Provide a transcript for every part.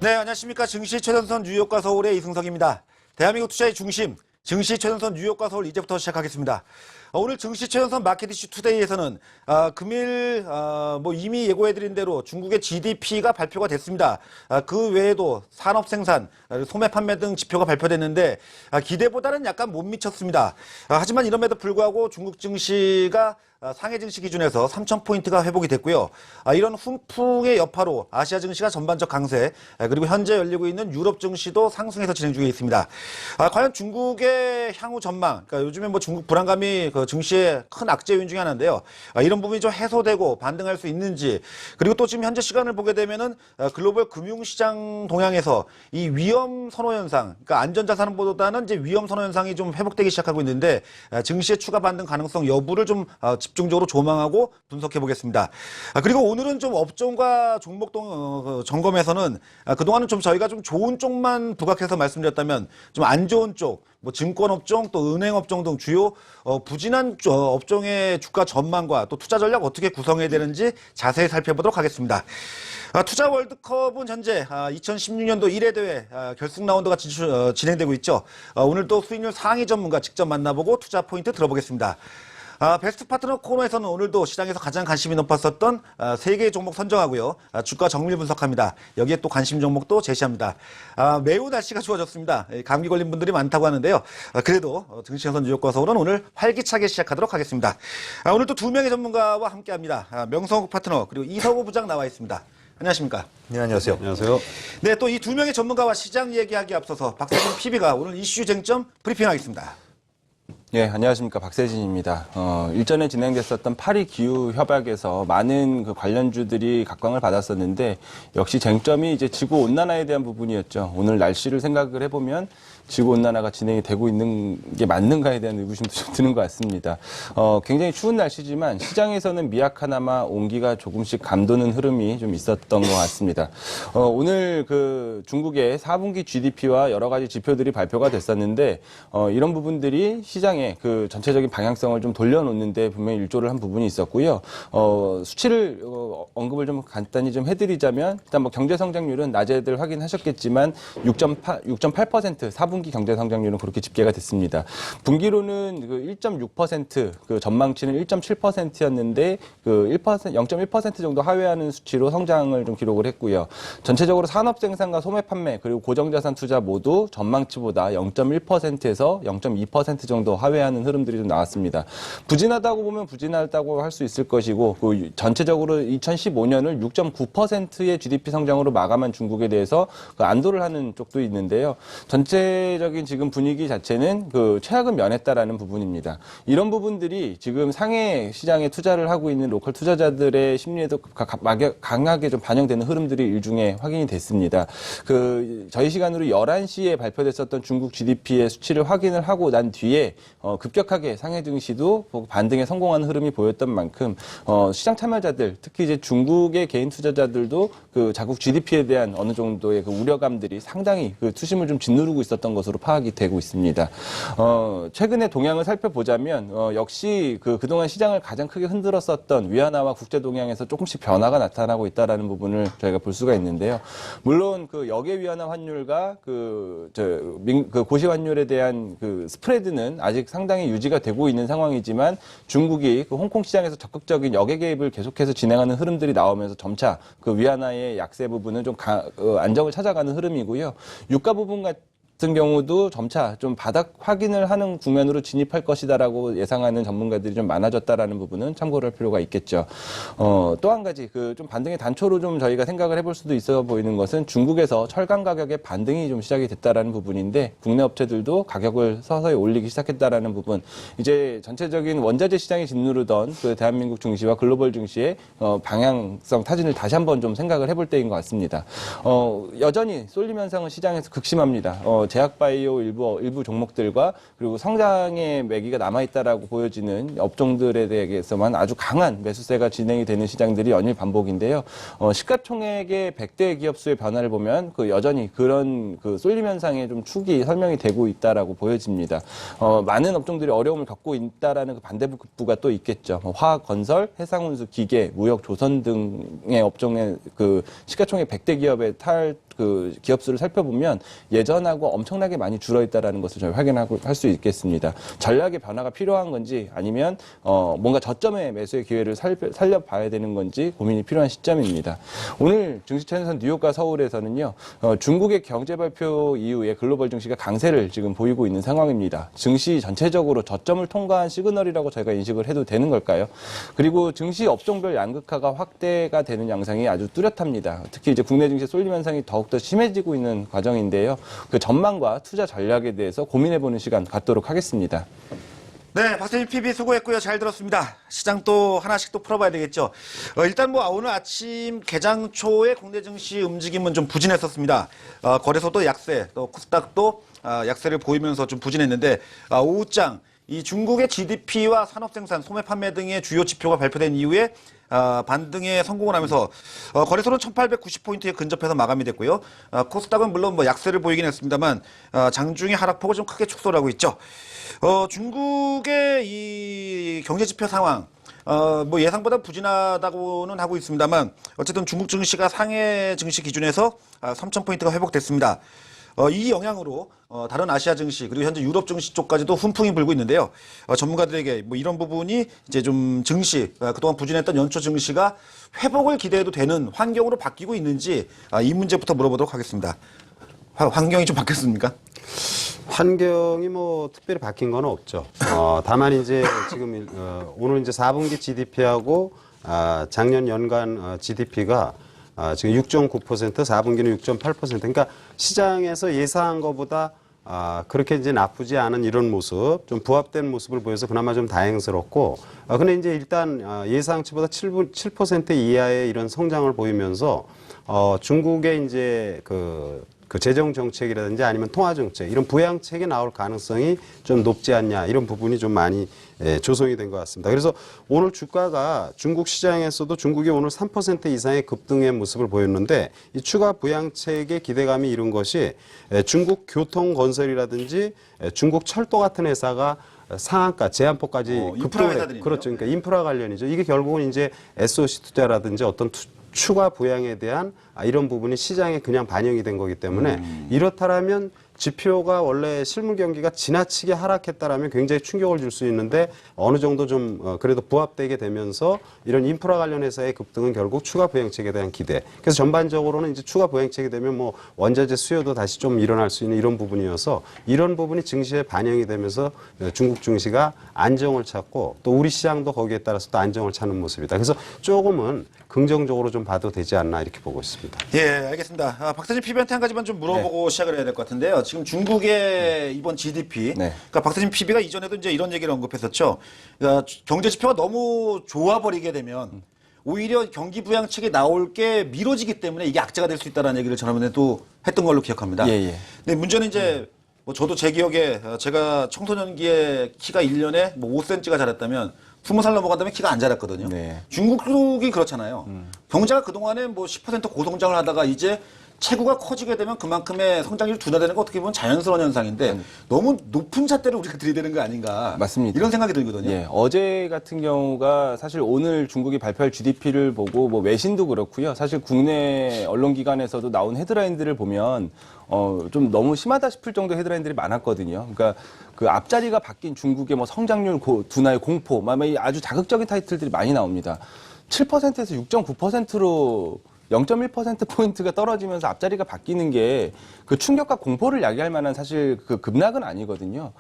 네, 안녕하십니까. 증시 최전선 뉴욕과 서울의 이승석입니다. 대한민국 투자의 중심, 증시 최전선 뉴욕과 서울 이제부터 시작하겠습니다. 오늘 증시 최전선 마켓 이슈 투데이에서는 금일 이미 예고해드린 대로 중국의 GDP가 발표가 됐습니다. 그 외에도 산업 생산, 소매 판매 등 지표가 발표됐는데 기대보다는 약간 못 미쳤습니다. 하지만 이럼에도 불구하고 중국 증시가 상해 증시 기준에서 3,000포인트가 회복이 됐고요. 이런 훈풍의 여파로 아시아 증시가 전반적 강세, 그리고 현재 열리고 있는 유럽 증시도 상승해서 진행 중에 있습니다. 과연 중국의 향후 전망, 그러니까 요즘에 중국 불안감이 그 증시의 큰 악재 요인 중에 하나인데요. 이런 부분이 좀 해소되고 반등할 수 있는지, 그리고 또 지금 현재 시간을 보게 되면은 글로벌 금융시장 동향에서 이 위험 선호 현상, 그러니까 안전자산보다는 이제 위험 선호 현상이 좀 회복되기 시작하고 있는데 증시의 추가 반등 가능성 여부를 좀 집중적으로 조망하고 분석해 보겠습니다. 그리고 오늘은 좀 업종과 종목 점검에서는 그동안은 좀 저희가 좀 좋은 쪽만 부각해서 말씀드렸다면 좀 안 좋은 쪽, 증권업종 또 은행업종 등 주요 부진한 업종의 주가 전망과 또 투자 전략 어떻게 구성해야 되는지 자세히 살펴보도록 하겠습니다. 투자 월드컵은 현재 2016년도 1회 대회 결승 라운드가 진행되고 있죠. 오늘도 수익률 상위 전문가 직접 만나보고 투자 포인트 들어보겠습니다. 베스트 파트너 코너에서는 오늘도 시장에서 가장 관심이 높았었던 3개의 종목 선정하고요. 주가 정밀 분석합니다. 여기에 또 관심 종목도 제시합니다. 매우 날씨가 좋아졌습니다. 감기 걸린 분들이 많다고 하는데요. 그래도 증시연선 뉴욕과 서울은 오늘 활기차게 시작하도록 하겠습니다. 오늘 또 2명의 전문가와 함께합니다. 명성욱 파트너 그리고 이서구 부장 나와 있습니다. 안녕하십니까? 네, 안녕하세요. 안녕하세요. 네, 또 이 2명의 전문가와 시장 얘기하기에 앞서서 박세진 PB가 오늘 이슈 쟁점 브리핑하겠습니다. 예, 안녕하십니까. 박세진입니다. 일전에 진행됐었던 파리 기후 협약에서 많은 그 관련주들이 각광을 받았었는데 역시 쟁점이 이제 지구 온난화에 대한 부분이었죠. 오늘 날씨를 생각을 해보면 지구 온난화가 진행이 되고 있는 게 맞는가에 대한 의구심도 좀 드는 것 같습니다. 굉장히 추운 날씨지만 시장에서는 미약하나마 온기가 조금씩 감도는 흐름이 좀 있었던 것 같습니다. 오늘 그 중국의 4분기 GDP와 여러 가지 지표들이 발표가 됐었는데 이런 부분들이 시장의 그 전체적인 방향성을 좀 돌려놓는데 분명히 일조를 한 부분이 있었고요. 수치를 언급을 좀 간단히 좀 해드리자면 일단 경제 성장률은 낮에들 확인하셨겠지만 6.8% 4분기 경제 성장률은 그렇게 집계가 됐습니다. 분기로는 그 1.6% 그 전망치는 1.7%였는데 그 0.1% 정도 하회하는 수치로 성장을 좀 기록을 했고요. 전체적으로 산업 생산과 소매 판매 그리고 고정자산 투자 모두 전망치보다 0.1%에서 0.2% 정도 하회하는 흐름들이 좀 나왔습니다. 부진하다고 보면 부진하다고 할 수 있을 것이고 그 전체적으로 2015년을 6.9%의 GDP 성장으로 마감한 중국에 대해서 그 안도를 하는 쪽도 있는데요. 전체적인 지금 분위기 자체는 그 최악은 면했다라는 부분입니다. 이런 부분들이 지금 상해 시장에 투자를 하고 있는 로컬 투자자들의 심리에도 강하게 좀 반영되는 흐름들이 일중에 확인이 됐습니다. 그 저희 시간으로 11시에 발표됐었던 중국 GDP의 수치를 확인을 하고 난 뒤에 급격하게 상해 증시도 반등에 성공하는 흐름이 보였던 만큼 시장 참여자들 특히 이제 중국의 개인 투자자들도 그 자국 GDP에 대한 어느 정도의 그 우려감들이 상당히 그 투심을 좀 짓누르고 있었던 것으로 파악이 되고 있습니다. 최근의 동향을 살펴보자면 역시 그동안 시장을 가장 크게 흔들었었던 위안화와 국제 동향에서 조금씩 변화가 나타나고 있다라는 부분을 저희가 볼 수가 있는데요. 물론 그 역의 위안화 환율과 그 고시 환율에 대한 그 스프레드는 아직 상당히 유지가 되고 있는 상황이지만 중국이 그 홍콩 시장에서 적극적인 역의 개입을 계속해서 진행하는 흐름들이 나오면서 점차 그 위안화의 약세 부분은 좀 안정을 찾아가는 흐름이고요. 유가 부분 같은 경우도 점차 좀 바닥 확인을 하는 국면으로 진입할 것이다라고 예상하는 전문가들이 좀 많아졌다라는 부분은 참고를 할 필요가 있겠죠. 또 한 가지 그 좀 반등의 단초로 좀 저희가 생각을 해볼 수도 있어 보이는 것은 중국에서 철강 가격의 반등이 좀 시작이 됐다라는 부분인데 국내 업체들도 가격을 서서히 올리기 시작했다라는 부분. 이제 전체적인 원자재 시장에 짓누르던 그 대한민국 증시와 글로벌 증시의 방향성 타진을 다시 한번 좀 생각을 해볼 때인 것 같습니다. 여전히 쏠림 현상은 시장에서 극심합니다. 제약바이오 일부 종목들과 그리고 성장의 매기가 남아있다라고 보여지는 업종들에 대해서만 아주 강한 매수세가 진행이 되는 시장들이 연일 반복인데요. 시가총액의 100대 기업 수의 변화를 보면 그 여전히 그런 그 쏠림 현상의 좀 축이 설명이 되고 있다라고 보여집니다. 많은 업종들이 어려움을 겪고 있다라는 그 반대부가 또 있겠죠. 화학, 건설, 해상운수, 기계, 무역, 조선 등의 업종의 그 시가총액 100대 기업의 그 기업 수를 살펴보면 예전하고 엄청나게 많이 줄어있다라는 것을 저희 확인하고 할 수 있겠습니다. 전략의 변화가 필요한 건지 아니면 뭔가 저점의 매수의 기회를 살려봐야 되는 건지 고민이 필요한 시점입니다. 오늘 증시 최전선 뉴욕과 서울에서는요, 중국의 경제 발표 이후에 글로벌 증시가 강세를 지금 보이고 있는 상황입니다. 증시 전체적으로 저점을 통과한 시그널이라고 저희가 인식을 해도 되는 걸까요? 그리고 증시 업종별 양극화가 확대가 되는 양상이 아주 뚜렷합니다. 특히 이제 국내 증시 쏠림 현상이 더욱더 심해지고 있는 과정인데요. 그 전망과 투자 전략에 대해서 고민해보는 시간 갖도록 하겠습니다. 네, 박세진 PB 수고했고요. 잘 들었습니다. 시장 또 하나씩 또 풀어봐야 되겠죠. 일단 뭐 오늘 아침 개장 초에 국내 증시 움직임은 좀 부진했었습니다. 거래소도 약세, 또 코스닥도 약세를 보이면서 좀 부진했는데 오후장 이 중국의 GDP와 산업생산, 소매 판매 등의 주요 지표가 발표된 이후에 반등에 성공을 하면서 거래소는 1890포인트에 근접해서 마감이 됐고요. 코스닥은 물론 뭐 약세를 보이긴 했습니다만 장중의 하락폭을 좀 크게 축소를 하고 있죠. 중국의 이 경제 지표 상황 뭐 예상보다 부진하다고는 하고 있습니다만 어쨌든 중국 증시가 상해 증시 기준에서 3000포인트가 회복됐습니다. 이 영향으로 다른 아시아 증시 그리고 현재 유럽 증시 쪽까지도 훈풍이 불고 있는데요. 전문가들에게 뭐 이런 부분이 이제 좀 증시 그동안 부진했던 연초 증시가 회복을 기대해도 되는 환경으로 바뀌고 있는지 이 문제부터 물어보도록 하겠습니다. 환경이 좀 바뀌었습니까? 환경이 뭐 특별히 바뀐 건 없죠. 다만 이제 지금 오늘 이제 4분기 GDP하고 작년 연간 GDP가 지금 6.9%, 4분기는 6.8%. 그러니까 시장에서 예상한 것보다 그렇게 이제 나쁘지 않은 이런 모습, 좀 부합된 모습을 보여서 그나마 좀 다행스럽고, 근데 이제 일단 예상치보다 7% 이하의 이런 성장을 보이면서 중국의 이제 그 재정 정책이라든지 아니면 통화 정책 이런 부양책이 나올 가능성이 좀 높지 않냐 이런 부분이 좀 많이 조성이 된 것 같습니다. 그래서 오늘 주가가 중국 시장에서도 중국이 오늘 3% 이상의 급등의 모습을 보였는데 이 추가 부양책의 기대감이 이룬 것이 중국 교통건설이라든지 중국 철도 같은 회사가 상한가, 제한폭까지 인프라 회사들이네요. 그렇죠. 그러니까 인프라 관련이죠. 이게 결국은 이제 SOC 투자라든지 어떤 추가 부양에 대한 이런 부분이 시장에 그냥 반영이 된 거기 때문에 이렇다라면 지표가 원래 실물 경기가 지나치게 하락했다라면 굉장히 충격을 줄 수 있는데 어느 정도 좀 그래도 부합되게 되면서 이런 인프라 관련 회사의 급등은 결국 추가 부양책에 대한 기대. 그래서 전반적으로는 이제 추가 부양책이 되면 뭐 원자재 수요도 다시 좀 일어날 수 있는 이런 부분이어서 이런 부분이 증시에 반영이 되면서 중국 증시가 안정을 찾고 또 우리 시장도 거기에 따라서 또 안정을 찾는 모습이다. 그래서 조금은 긍정적으로 좀 봐도 되지 않나 이렇게 보고 있습니다. 예, 알겠습니다. 박세진 PB한테 한 가지만 좀 물어보고 시작을 해야 될 것 같은데요. 지금 중국의 이번 GDP, 그러니까 박세진 PB가 이전에도 이제 이런 얘기를 언급했었죠. 그러니까 경제 지표가 너무 좋아버리게 되면 오히려 경기 부양책이 나올 게 미뤄지기 때문에 이게 악재가 될 수 있다는 얘기를 지난번에도 했던 걸로 기억합니다. 근데 문제는 이제 뭐 저도 제 기억에 제가 청소년기에 키가 1년에 뭐 5cm가 자랐다면 20살 넘어간다면 키가 안 자랐거든요. 중국이 그렇잖아요. 경제가 그동안에 뭐 10% 고성장을 하다가 이제 체구가 커지게 되면 그만큼의 성장률이 둔화되는 거 어떻게 보면 자연스러운 현상인데 너무 높은 잣대를 우리가 들이대는 거 아닌가. 맞습니다. 이런 생각이 들거든요. 예, 어제 같은 경우가 사실 오늘 중국이 발표할 GDP를 보고 뭐 외신도 그렇고요. 사실 국내 언론기관에서도 나온 헤드라인들을 보면 좀 너무 심하다 싶을 정도의 헤드라인들이 많았거든요. 그러니까 그 앞자리가 바뀐 중국의 뭐 성장률 둔화의 공포, 아주 자극적인 타이틀들이 많이 나옵니다. 7%에서 6.9%로 0.1%포인트가 떨어지면서 앞자리가 바뀌는 게 그 충격과 공포를 야기할 만한 사실 그 급락은 아니거든요.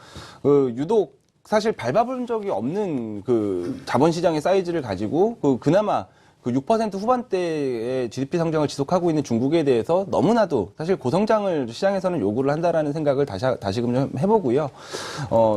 유독 사실 밟아본 적이 없는 그 자본시장의 사이즈를 가지고 그나마 그 6% 후반대의 GDP 성장을 지속하고 있는 중국에 대해서 너무나도 사실 고성장을 시장에서는 요구를 한다라는 생각을 다시금 좀 해보고요.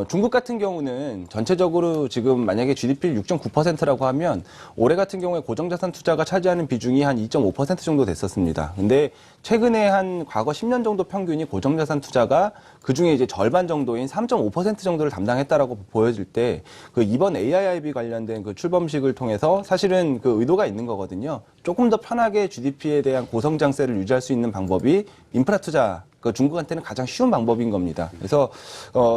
중국 같은 경우는 전체적으로 지금 만약에 GDP 6.9%라고 하면 올해 같은 경우에 고정자산 투자가 차지하는 비중이 한 2.5% 정도 됐었습니다. 근데 최근에 한 과거 10년 정도 평균이 고정자산 투자가 그 중에 이제 절반 정도인 3.5% 정도를 담당했다라고 보여질 때 그 이번 AIIB 관련된 그 출범식을 통해서 사실은 그 의도가 있는 거거든요. 조금 더 편하게 GDP에 대한 고성장세를 유지할 수 있는 방법이 인프라 투자 그 중국한테는 가장 쉬운 방법인 겁니다. 그래서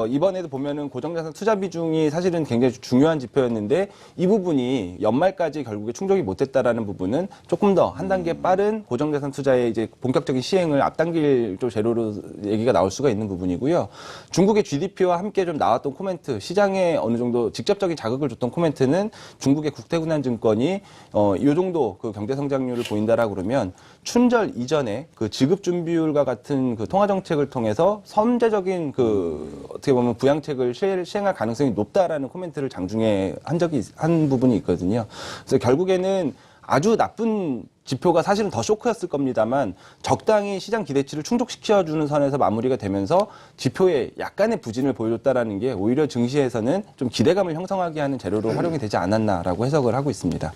이번에도 보면은 고정자산 투자 비중이 사실은 굉장히 중요한 지표였는데 이 부분이 연말까지 결국에 충족이 못했다라는 부분은 조금 더 한 단계 빠른 고정자산 투자의 이제 본격적인 시행을 앞당길 또 재료로 얘기가 나올 수가 있는 부분이고요. 중국의 GDP와 함께 좀 나왔던 코멘트, 시장에 어느 정도 직접적인 자극을 줬던 코멘트는 중국의 국태군안증권이 이 정도 그 경제 성장률을 보인다라고 그러면 춘절 이전에 그 지급 준비율과 같은 그 통화 정책을 통해서 선제적인 그 어떻게 보면 부양책을 시행할 가능성이 높다라는 코멘트를 장중에 한 부분이 있거든요. 그래서 결국에는 아주 나쁜 지표가 사실은 더 쇼크였을 겁니다만 적당히 시장 기대치를 충족시켜주는 선에서 마무리가 되면서 지표에 약간의 부진을 보여줬다라는 게 오히려 증시에서는 좀 기대감을 형성하게 하는 재료로 활용이 되지 않았나라고 해석을 하고 있습니다.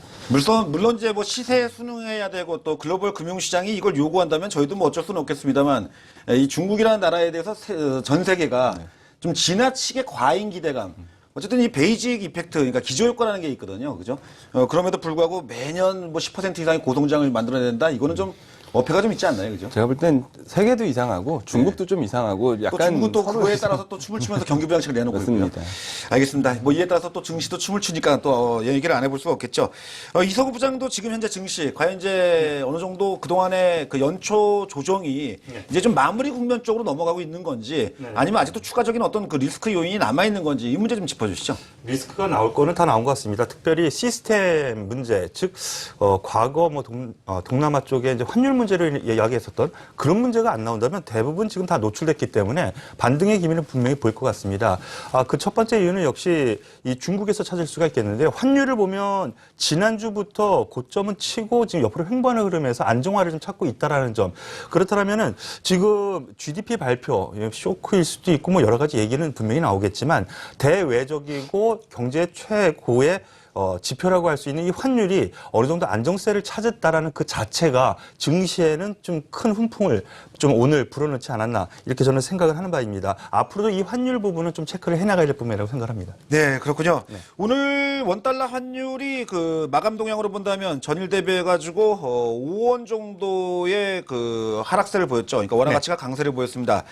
물론 이제 뭐 시세에 순응해야 되고 또 글로벌 금융시장이 이걸 요구한다면 저희도 뭐 어쩔 수는 없겠습니다만 이 중국이라는 나라에 대해서 전 세계가 좀 지나치게 과잉 기대감. 어쨌든 이 베이직 이펙트, 그러니까 기저효과라는 게 있거든요. 그죠? 그럼에도 불구하고 매년 뭐 10% 이상의 고성장을 만들어야 된다? 이거는 좀 어폐가 좀 있지 않나요? 그죠? 제가 볼 땐 세계도 이상하고 중국도 좀 이상하고 또 약간 중국은 또 그거에 따라서 또 춤을 추면서 경기 부양책을 내놓고 있고요. 맞습니다. 알겠습니다. 뭐 이에 따라서 또 증시도 춤을 추니까 또 얘기를 안 해볼 수가 없겠죠. 이석우 부장도 지금 현재 증시 과연 이제 어느 정도 그동안의 그 연초 조정이 이제 좀 마무리 국면 쪽으로 넘어가고 있는 건지 아니면 아직도 추가적인 어떤 그 리스크 요인이 남아 있는 건지 이 문제 좀 짚어주시죠. 리스크가 나올 거는 다 나온 것 같습니다. 특별히 시스템 문제, 즉 과거 뭐 동남아 쪽에 이제 환율 문제를 이야기했었던 그런 문제가 안 나온다면 대부분 지금 다 노출됐기 때문에 반등의 기미는 분명히 보일 것 같습니다. 그 첫 번째 이유는 역시 이 중국에서 찾을 수가 있겠는데 환율을 보면 지난주부터 고점은 치고 지금 옆으로 횡보하는 흐름에서 안정화를 좀 찾고 있다라는 점. 그렇다면은 지금 GDP 발표 쇼크일 수도 있고 뭐 여러 가지 얘기는 분명히 나오겠지만 대외적이고 경제 최고의 지표라고 할 수 있는 이 환율이 어느 정도 안정세를 찾았다라는 그 자체가 증시에는 좀 큰 훈풍을 좀 오늘 불어넣지 않았나 이렇게 저는 생각을 하는 바입니다. 앞으로도 이 환율 부분은 좀 체크를 해나가야 될 부분이라고 생각합니다. 네, 그렇군요. 오늘 원달러 환율이 그 마감 동향으로 본다면 전일 대비해가지고 5원 정도의 그 하락세를 보였죠. 그러니까 원화 가치가 강세를 보였습니다.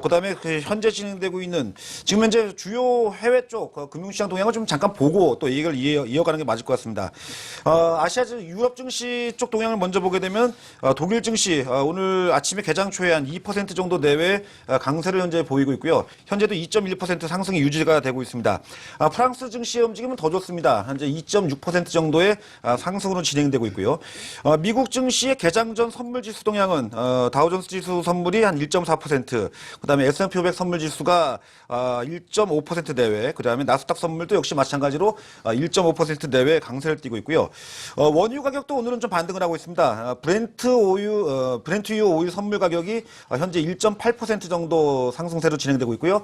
그다음에 그 현재 진행되고 있는 지금 현재 주요 해외 쪽 금융시장 동향을 좀 잠깐 보고 또 얘기를 이어가는 게 맞을 것 같습니다. 아시아 유럽 증시 쪽 동향을 먼저 보게 되면 독일 증시 오늘 아침에 개장 초에 한 2% 정도 내외 강세를 현재 보이고 있고요. 현재도 2.1% 상승이 유지가 되고 있습니다. 프랑스 증시의 움직임은 더 좋습니다. 현재 2.6% 정도의 상승으로 진행되고 있고요. 미국 증시의 개장 전 선물 지수 동향은 다우존스 지수 선물이 한 1.4%, 그다음에 S&P 500 선물 지수가 1.5% 내외, 그다음에 나스닥 선물도 역시 마찬가지로 1.5% 내외 강세를 띠고 있고요. 원유 가격도 오늘은 좀 반등을 하고 있습니다. 브렌트유 오일 선물 가격이 현재 1.8% 정도 상승세로 진행되고 있고요.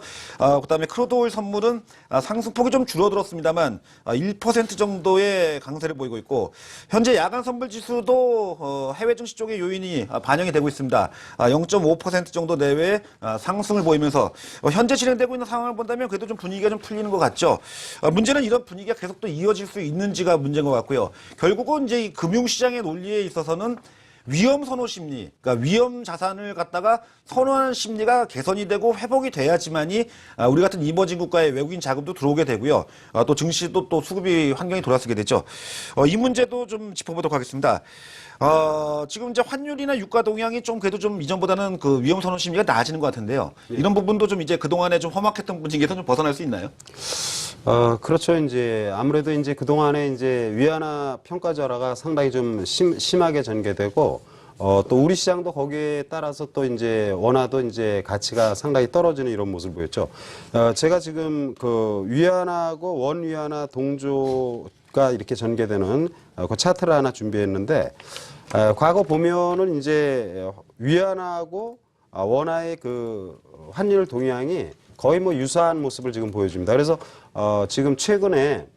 그다음에 크루드 오일 선물은 상승폭이 좀 줄어들었습니다만 1% 정도의 강세를 보이고 있고 현재 야간 선물 지수도 해외 증시 쪽의 요인이 반영이 되고 있습니다. 0.5% 정도 내외의 상승을 보이면서 현재 진행되고 있는 상황을 본다면 그래도 좀 분위기가 좀 풀리는 것 같죠. 문제는 이런 분위기가 계속 또 이어질 수 있는지가 문제인 것 같고요. 결국은 이제 이 금융시장의 논리에 있어서는 위험 선호 심리, 그러니까 위험 자산을 갖다가 선호하는 심리가 개선이 되고 회복이 돼야지만이 우리 같은 이머징 국가의 외국인 자금도 들어오게 되고요. 또 증시도 또 수급이 환경이 돌아서게 되죠. 이 문제도 좀 짚어보도록 하겠습니다. 지금 이제 환율이나 유가 동향이 좀 그래도 좀 이전보다는 그 위험 선호 심리가 나아지는 것 같은데요. 이런 부분도 좀 이제 그동안에 좀 험악했던 분위기에서 좀 벗어날 수 있나요? 그렇죠. 이제 아무래도 이제 그동안에 이제 위안화 평가절하가 상당히 좀 심하게 전개되고 또 우리 시장도 거기에 따라서 또 이제 원화도 이제 가치가 상당히 떨어지는 이런 모습을 보였죠. 제가 지금 그 위안화하고 원 위안화 동조가 이렇게 전개되는 그 차트를 하나 준비했는데 과거 보면은 이제 위안화하고 원화의 그 환율 동향이 거의 뭐 유사한 모습을 지금 보여줍니다. 그래서 지금 최근에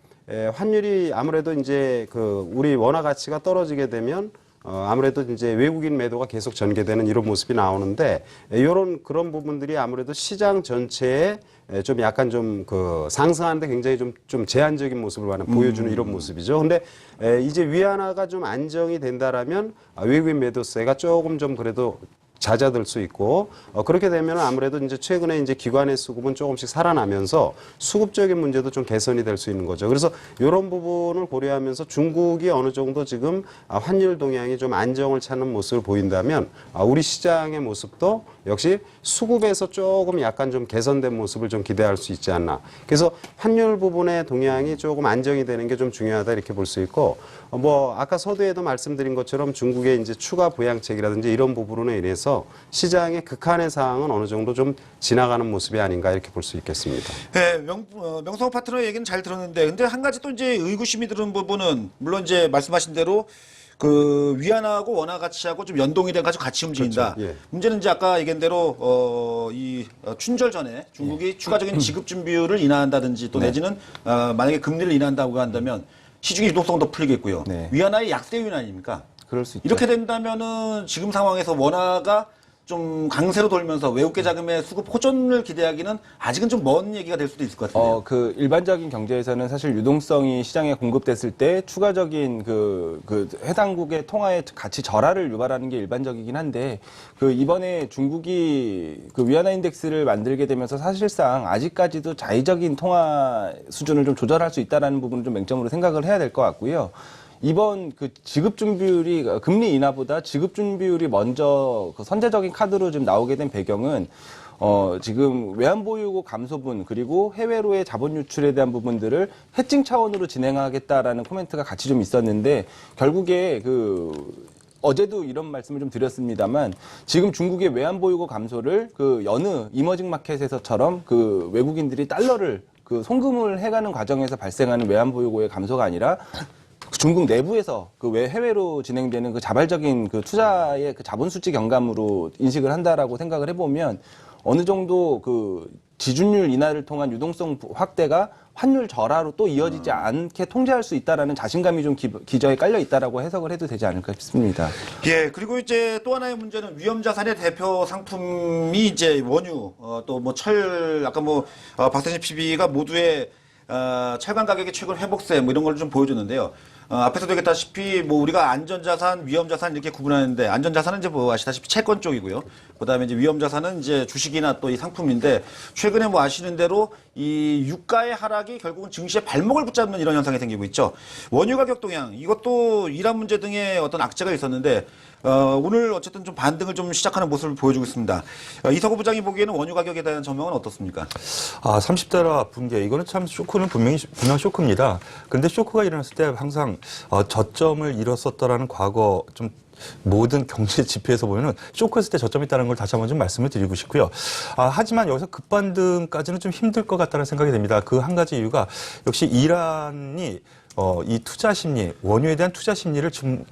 환율이 아무래도 이제 그 우리 원화 가치가 떨어지게 되면 아무래도 이제 외국인 매도가 계속 전개되는 이런 모습이 나오는데 그런 부분들이 아무래도 시장 전체에 좀 약간 좀 그 상승하는데 굉장히 좀 제한적인 모습을 보여주는 이런 모습이죠. 근데 이제 위안화가 좀 안정이 된다라면 외국인 매도세가 조금 좀 그래도 잦아들 수 있고 그렇게 되면 아무래도 이제 최근에 이제 기관의 수급은 조금씩 살아나면서 수급적인 문제도 좀 개선이 될 수 있는 거죠. 그래서 이런 부분을 고려하면서 중국이 어느 정도 지금 환율 동향이 좀 안정을 찾는 모습을 보인다면 우리 시장의 모습도 역시 수급에서 조금 약간 좀 개선된 모습을 좀 기대할 수 있지 않나. 그래서 환율 부분의 동향이 조금 안정이 되는 게 좀 중요하다 이렇게 볼 수 있고 뭐 아까 서두에도 말씀드린 것처럼 중국의 이제 추가 부양책이라든지 이런 부분으로 인해서 시장의 극한의 상황은 어느 정도 좀 지나가는 모습이 아닌가 이렇게 볼 수 있겠습니다. 네, 명성호 파트너 얘기는 잘 들었는데, 근데 한 가지 또 이제 의구심이 드는 부분은, 물론 이제 말씀하신 대로 그 위안화하고 원화 가치하고 좀 연동이 돼가지고 같이 움직인다. 그렇죠. 예. 문제는 이제 아까 얘기한 대로 춘절 전에 중국이 추가적인 지급 준비율을 인하한다든지 또 내지는 만약에 금리를 인하한다고 한다면 시중의 유동성도 풀리겠고요. 네. 위안화의 약세 유인 아닙니까? 그럴 수 있죠. 이렇게 된다면은 지금 상황에서 원화가 좀 강세로 돌면서 외국계 자금의 수급 호전을 기대하기는 아직은 좀 먼 얘기가 될 수도 있을 것 같은데요. 그 일반적인 경제에서는 사실 유동성이 시장에 공급됐을 때 추가적인 그 해당국의 통화의 가치 절하를 유발하는 게 일반적이긴 한데 그 이번에 중국이 그 위안화 인덱스를 만들게 되면서 사실상 아직까지도 자의적인 통화 수준을 좀 조절할 수 있다라는 부분을 좀 맹점으로 생각을 해야 될 것 같고요. 이번 그 지급 준비율이 금리 인하보다 지급 준비율이 먼저 그 선제적인 카드로 지금 나오게 된 배경은 지금 외환 보유고 감소분 그리고 해외로의 자본 유출에 대한 부분들을 해칭 차원으로 진행하겠다라는 코멘트가 같이 좀 있었는데 결국에 어제도 이런 말씀을 좀 드렸습니다만 지금 중국의 외환 보유고 감소를 그 여느 이머징 마켓에서처럼 그 외국인들이 달러를 그 송금을 해가는 과정에서 발생하는 외환 보유고의 감소가 아니라 중국 내부에서 그 해외로 진행되는 그 자발적인 그 투자의 그 자본 수지 경감으로 인식을 한다라고 생각을 해보면 어느 정도 그 지준율 인하를 통한 유동성 확대가 환율 절하로 또 이어지지 않게 통제할 수 있다라는 자신감이 좀 기저에 깔려 있다라고 해석을 해도 되지 않을까 싶습니다. 예, 그리고 이제 또 하나의 문제는 위험자산의 대표 상품이 이제 원유, 또 뭐 아까 박세진 PB가 모두의 철강 가격의 최근 회복세 뭐 이런 걸 좀 보여줬는데요. 앞에서도 얘기했다시피 우리가 안전자산, 위험자산 이렇게 구분하는데 안전자산은 이제 아시다시피 채권 쪽이고요. 그다음에 이제 위험자산은 이제 주식이나 또 이 상품인데 최근에 아시는 대로 이 유가의 하락이 결국은 증시의 발목을 붙잡는 이런 현상이 생기고 있죠. 원유 가격 동향 이것도 이란 문제 등의 어떤 악재가 있었는데 오늘 어쨌든 좀 반등을 좀 시작하는 모습을 보여주고 있습니다. 이석호 부장이 보기에는 원유 가격에 대한 전망은 어떻습니까? 30달러 붕괴. 이거는 참 쇼크는 분명 쇼크입니다. 그런데 쇼크가 일어났을 때 항상 저점을 이뤘었다라는 과거 좀 모든 경제 지표에서 보면은 쇼크했을 때 저점이 있다는 걸 다시 한번 좀 말씀을 드리고 싶고요. 하지만 여기서 급반등까지는 좀 힘들 것 같다는 생각이 듭니다. 그 한 가지 이유가 역시 이란이 이 투자 심리, 원유에 대한 투자 심리를 좀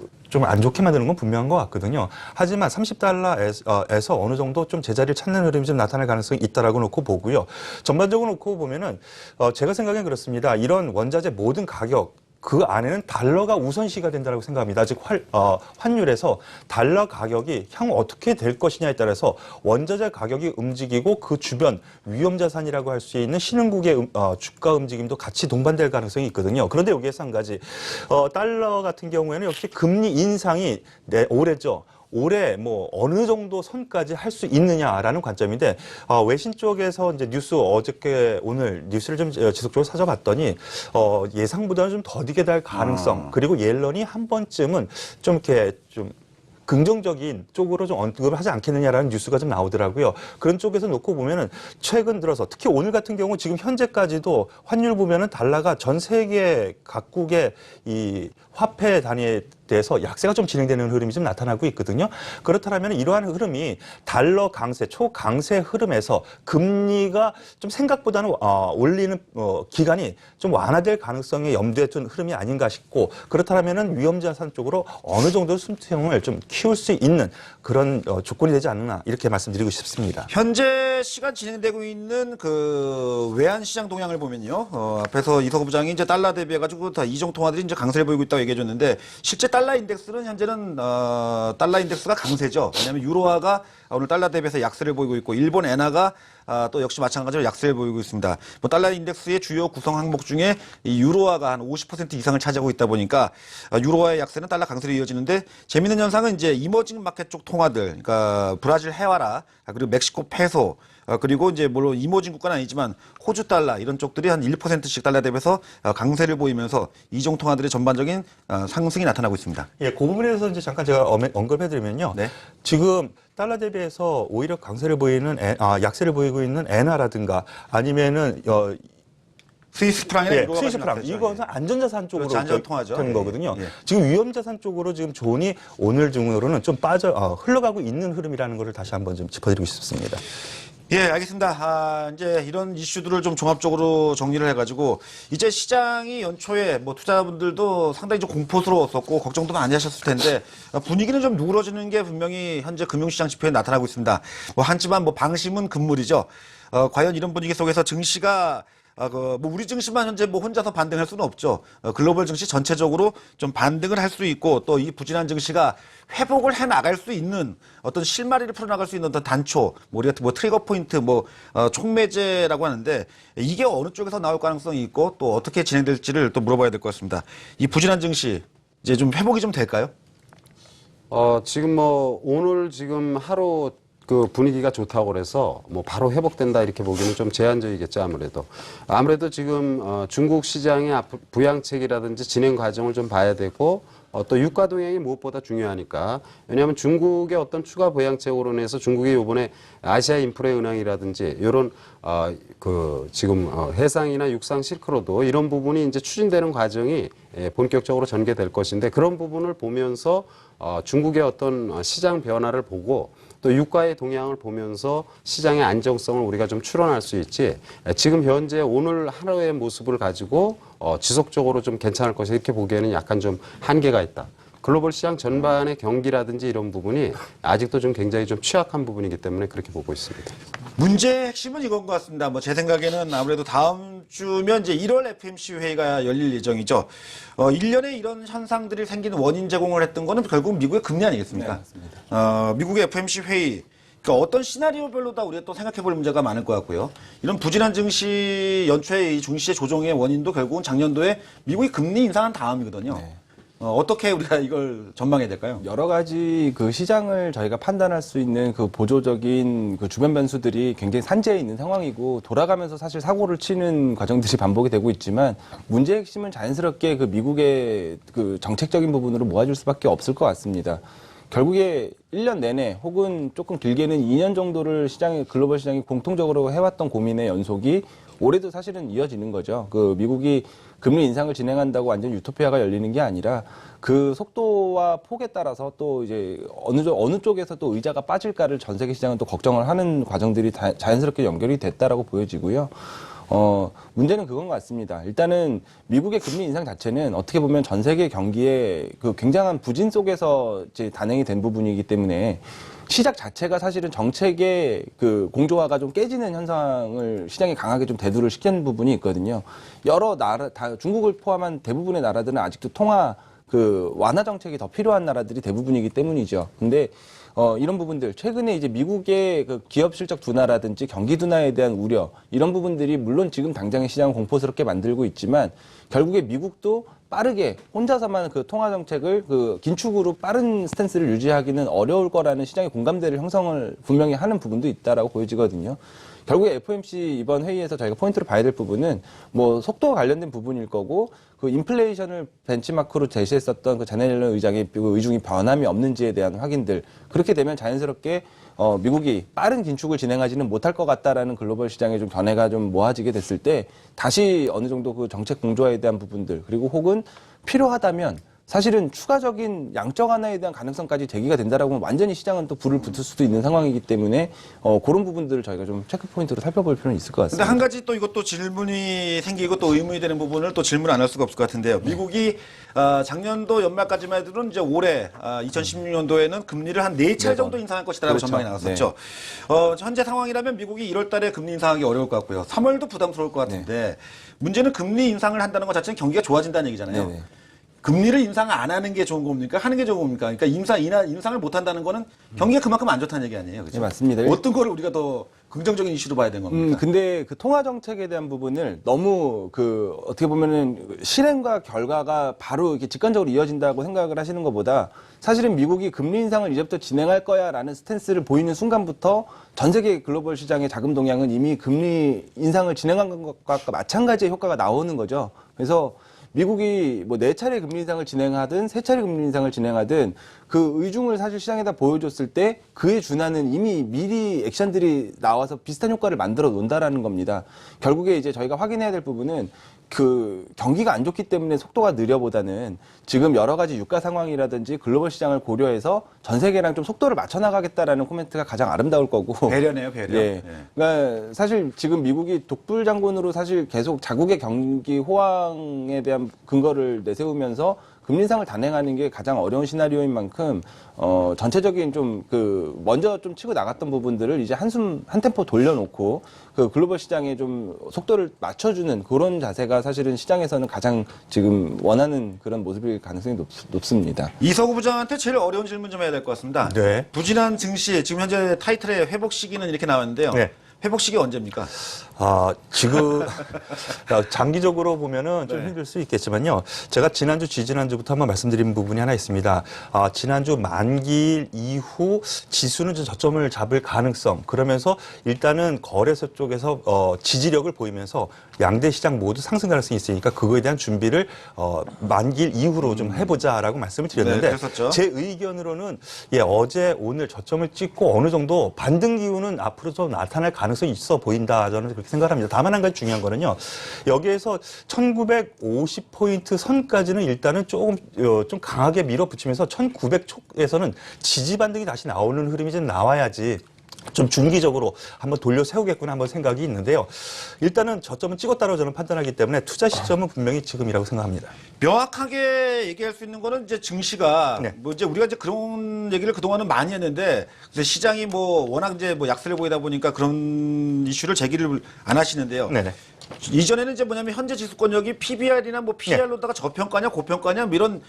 안 좋게 만드는 건 분명한 것 같거든요. 하지만 30달러에서 어느 정도 좀 제자리를 찾는 흐름이 좀 나타날 가능성이 있다라고 놓고 보고요. 전반적으로 놓고 보면은 제가 생각엔 그렇습니다. 이런 원자재 모든 가격 그 안에는 달러가 우선시가 된다고 생각합니다. 즉 환율에서 달러 가격이 향후 어떻게 될 것이냐에 따라서 원자재 가격이 움직이고 그 주변 위험자산이라고 할 수 있는 신흥국의 주가 움직임도 같이 동반될 가능성이 있거든요. 그런데 여기에서 한 가지 달러 같은 경우에는 역시 금리 인상이 올해죠. 올해 어느 정도 선까지 할 수 있느냐라는 관점인데 외신 쪽에서 이제 어저께 오늘 뉴스를 좀 지속적으로 찾아봤더니 예상보다는 좀 더디게 될 가능성 그리고 옐런이 한 번쯤은 좀 이렇게 좀 긍정적인 쪽으로 좀 언급을 하지 않겠느냐라는 뉴스가 좀 나오더라고요. 그런 쪽에서 놓고 보면은 최근 들어서 특히 오늘 같은 경우 지금 현재까지도 환율 보면은 달러가 전 세계 각국의 이 화폐 단위에 대해서 약세가 좀 진행되는 흐름이 좀 나타나고 있거든요. 그렇다면 이러한 흐름이 달러 강세, 초강세 흐름에서 금리가 좀 생각보다는 올리는 기간이 좀 완화될 가능성이 염두에 둔 흐름이 아닌가 싶고 그렇다면 위험자산 쪽으로 어느 정도 순투형을 좀 키울 수 있는 그런 조건이 되지 않나 이렇게 말씀드리고 싶습니다. 현재 시간 진행되고 있는 그 외환 시장 동향을 보면요. 앞에서 이석호 부장이 이제 달러 대비해가지고 다 이종 통화들이 이제 강세를 보이고 있다고 얘기해줬는데 실제 달러 인덱스는 현재는 달러 인덱스가 강세죠. 왜냐하면 유로화가 오늘 달러 대비해서 약세를 보이고 있고 일본 엔화가 또 역시 마찬가지로 약세를 보이고 있습니다. 뭐 달러 인덱스의 주요 구성 항목 중에 이 유로화가 한 50% 이상을 차지하고 있다 보니까 유로화의 약세는 달러 강세로 이어지는데 재미있는 현상은 이제 이머징 마켓 쪽 통화들, 그러니까 브라질 헤화라 그리고 멕시코 페소 그리고 이제 물론 이머징 국가는 아니지만 호주 달러 이런 쪽들이 한 1%씩 달러 대비해서 강세를 보이면서 이종 통화들의 전반적인 상승이 나타나고 있습니다. 예, 그 부분에 대해서 이제 잠깐 제가 언급해드리면요. 네. 지금 달러 대비해서 오히려 강세를 보이는 약세를 보이고 있는 엔화라든가 아니면은 스위스 프랑이나 유로화가 스위스 지금 프랑 나타났죠. 이것은 안전자산 쪽으로 그렇죠, 안전통화죠. 되는 예, 거거든요. 예. 지금 위험자산 쪽으로 지금 존이 오늘 중으로는 좀 흘러가고 있는 흐름이라는 것을 다시 한번 좀 짚어드리고 싶습니다. 예, 알겠습니다. 이제 이런 이슈들을 좀 종합적으로 정리를 해가지고 이제 시장이 연초에 뭐 투자자분들도 상당히 좀 공포스러웠었고 걱정도 많이 하셨을 텐데 분위기는 좀 누그러지는 게 분명히 현재 금융시장 지표에 나타나고 있습니다. 뭐 하지만 뭐 방심은 금물이죠. 과연 이런 분위기 속에서 증시가 뭐 우리 증시만 현재 뭐 혼자서 반등할 수는 없죠. 글로벌 증시 전체적으로 좀 반등을 할 수 있고 또 이 부진한 증시가 회복을 해 나갈 수 있는 어떤 실마리를 풀어 나갈 수 있는 어떤 단초, 우리가 뭐 트리거 포인트, 촉매제라고 하는데 이게 어느 쪽에서 나올 가능성이 있고 또 어떻게 진행될지를 또 물어봐야 될 것 같습니다. 이 부진한 증시 이제 좀 회복이 좀 될까요? 지금 뭐 오늘 지금 하루 그 분위기가 좋다고 그래서 뭐 바로 회복된다 이렇게 보기는 좀 제한적이겠죠. 아무래도 지금 중국 시장의 부양책이라든지 진행 과정을 좀 봐야 되고 또 유가 동향이 무엇보다 중요하니까. 왜냐하면 중국의 어떤 추가 부양책으로 인해서 중국이 이번에 아시아 인프레 은행이라든지 이런 지금 해상이나 육상 실크로드 이런 부분이 이제 추진되는 과정이 본격적으로 전개될 것인데 그런 부분을 보면서 중국의 어떤 시장 변화를 보고 또 유가의 동향을 보면서 시장의 안정성을 우리가 좀 추론할 수 있지. 지금 현재 오늘 하루의 모습을 가지고 지속적으로 좀 괜찮을 것이 이렇게 보기에는 약간 좀 한계가 있다. 글로벌 시장 전반의 경기라든지 이런 부분이 아직도 좀 굉장히 좀 취약한 부분이기 때문에 그렇게 보고 있습니다. 문제의 핵심은 이건 것 같습니다. 뭐 제 생각에는 아무래도 다음 주면 이제 1월 FMC 회의가 열릴 예정이죠. 1년에 이런 현상들이 생기는 원인 제공을 했던 거는 결국 미국의 금리 아니겠습니까? 네, 맞습니다. 미국의 FMC 회의. 그러니까 어떤 시나리오별로 다 우리가 또 생각해 볼 문제가 많을 것 같고요. 이런 부진한 증시 연초에 이 증시의 조정의 원인도 결국은 작년도에 미국이 금리 인상한 다음이거든요. 네. 어떻게 우리가 이걸 전망해야 될까요? 여러 가지 그 시장을 저희가 판단할 수 있는 그 보조적인 그 주변 변수들이 굉장히 산재해 있는 상황이고 돌아가면서 사실 사고를 치는 과정들이 반복이 되고 있지만 문제의 핵심은 자연스럽게 그 미국의 그 정책적인 부분으로 모아줄 수밖에 없을 것 같습니다. 결국에 1년 내내 혹은 조금 길게는 2년 정도를 글로벌 시장이 공통적으로 해왔던 고민의 연속이 올해도 사실은 이어지는 거죠. 그 미국이 금리 인상을 진행한다고 완전 유토피아가 열리는 게 아니라 그 속도와 폭에 따라서 또 이제 어느 쪽에서 또 의자가 빠질까를 전 세계 시장은 또 걱정을 하는 과정들이 자연스럽게 연결이 됐다라고 보여지고요. 문제는 그건 것 같습니다. 일단은 미국의 금리 인상 자체는 어떻게 보면 전 세계 경기에 그 굉장한 부진 속에서 이제 단행이 된 부분이기 때문에 시작 자체가 사실은 정책의 그 공조화가 좀 깨지는 현상을 시장에 강하게 좀 대두를 시키는 부분이 있거든요. 여러 나라, 중국을 포함한 대부분의 나라들은 아직도 완화 정책이 더 필요한 나라들이 대부분이기 때문이죠. 근데 이런 부분들 최근에 이제 미국의 그 기업 실적 둔화라든지 경기 둔화에 대한 우려 이런 부분들이 물론 지금 당장의 시장을 공포스럽게 만들고 있지만 결국에 미국도 빠르게 혼자서만 그 통화 정책을 그 긴축으로 빠른 스탠스를 유지하기는 어려울 거라는 시장의 공감대를 형성을 분명히 하는 부분도 있다라고 보여지거든요. 결국에 FOMC 이번 회의에서 저희가 포인트로 봐야 될 부분은 뭐 속도와 관련된 부분일 거고 그 인플레이션을 벤치마크로 제시했었던 그 자넷 옐런 의장의 의중이 변함이 없는지에 대한 확인들 그렇게 되면 자연스럽게 미국이 빠른 긴축을 진행하지는 못할 것 같다라는 글로벌 시장의 좀 견해가 좀 모아지게 됐을 때 다시 어느 정도 그 정책 공조화에 대한 부분들 그리고 혹은 필요하다면 사실은 추가적인 양적 완화에 대한 가능성까지 제기가 된다라고 하면 완전히 시장은 또 불을 붙을 수도 있는 상황이기 때문에 그런 부분들을 저희가 좀 체크 포인트로 살펴볼 필요는 있을 것 같습니다. 근데 한 가지 또 이것도 질문이 생기고 또 의문이 되는 부분을 또 질문 안 할 수가 없을 것 같은데요. 미국이 작년도 연말까지만 해도는 이제 올해 2016년도에는 금리를 한 4차례 정도 인상할 것이다라고 그렇죠. 전망이 나왔었죠. 현재 상황이라면 미국이 1월 달에 금리 인상하기 어려울 것 같고요. 3월도 부담스러울 것 같은데 문제는 금리 인상을 한다는 것 자체는 경기가 좋아진다는 얘기잖아요. 네네. 금리를 인상 안 하는 게 좋은 겁니까? 하는 게 좋은 겁니까? 그러니까 인상을 못 한다는 거는 경기가 그만큼 안 좋다는 얘기 아니에요. 그렇죠? 네, 맞습니다. 어떤 거를 우리가 더 긍정적인 이슈로 봐야 되는 겁니까? 근데 그 통화 정책에 대한 부분을 너무 그 어떻게 보면은 실행과 결과가 바로 이렇게 직관적으로 이어진다고 생각을 하시는 것보다 사실은 미국이 금리 인상을 이제부터 진행할 거야라는 스탠스를 보이는 순간부터 전 세계 글로벌 시장의 자금 동향은 이미 금리 인상을 진행한 것과 마찬가지의 효과가 나오는 거죠. 그래서 미국이 뭐 4차례 금리 인상을 진행하든 3차례 금리 인상을 진행하든 그 의중을 사실 시장에다 보여줬을 때 그에 준하는 이미 미리 액션들이 나와서 비슷한 효과를 만들어 놓는다라는 겁니다. 결국에 이제 저희가 확인해야 될 부분은 그 경기가 안 좋기 때문에 속도가 느려보다는 지금 여러 가지 유가 상황이라든지 글로벌 시장을 고려해서 전 세계랑 좀 속도를 맞춰 나가겠다라는 코멘트가 가장 아름다울 거고. 배려네요, 배려. 예. 그러니까 사실 지금 미국이 독불 장군으로 사실 계속 자국의 경기 호황에 대한 근거를 내세우면서 금리 인상을 단행하는 게 가장 어려운 시나리오인 만큼 전체적인 좀 그 먼저 좀 치고 나갔던 부분들을 이제 한 템포 돌려놓고 그 글로벌 시장에 좀 속도를 맞춰주는 그런 자세가 사실은 시장에서는 가장 지금 원하는 그런 모습일 가능성이 높습니다. 이석우 부장한테 제일 어려운 질문 좀 해야 될 것 같습니다. 네. 부진한 증시 지금 현재 타이틀의 회복 시기는 이렇게 나왔는데요. 네. 회복 시기 언제입니까? 지금 장기적으로 보면은 좀 네. 힘들 수 있겠지만요. 제가 지난주, 지지난주부터 한번 말씀드린 부분이 하나 있습니다. 지난주 만기일 이후 지수는 좀 저점을 잡을 가능성. 그러면서 일단은 거래소 쪽에서 지지력을 보이면서 양대 시장 모두 상승 가능성이 있으니까 그거에 대한 준비를 만기일 이후로 좀 해보자라고 말씀을 드렸는데 네, 그랬었죠. 제 의견으로는 어제 오늘 저점을 찍고 어느 정도 반등 기운은 앞으로 좀 나타날 가능성이 있어 보인다. 저는 그렇게 생각합니다. 다만 한 가지 중요한 거는요. 여기에서 1950포인트 선까지는 일단은 좀 강하게 밀어붙이면서 1900 초에서는 지지 반등이 다시 나오는 흐름이 좀 나와야지 좀 중기적으로 한번 돌려 세우겠구나 한번 생각이 있는데요. 일단은 저점은 찍었다고 저는 판단하기 때문에 투자 시점은 분명히 지금이라고 생각합니다. 명확하게 얘기할 수 있는 거는 이제 증시가 네. 뭐 이제 우리가 이제 그런 얘기를 그동안은 많이 했는데 이제 시장이 뭐 워낙 이제 뭐 약세를 보이다 보니까 그런 이슈를 제기를 안 하시는데요. 네네. 이전에는 이제 뭐냐면 현재 지수권역이 PBR이나 뭐 PR로다가 저평가냐 고평가냐 뭐 이런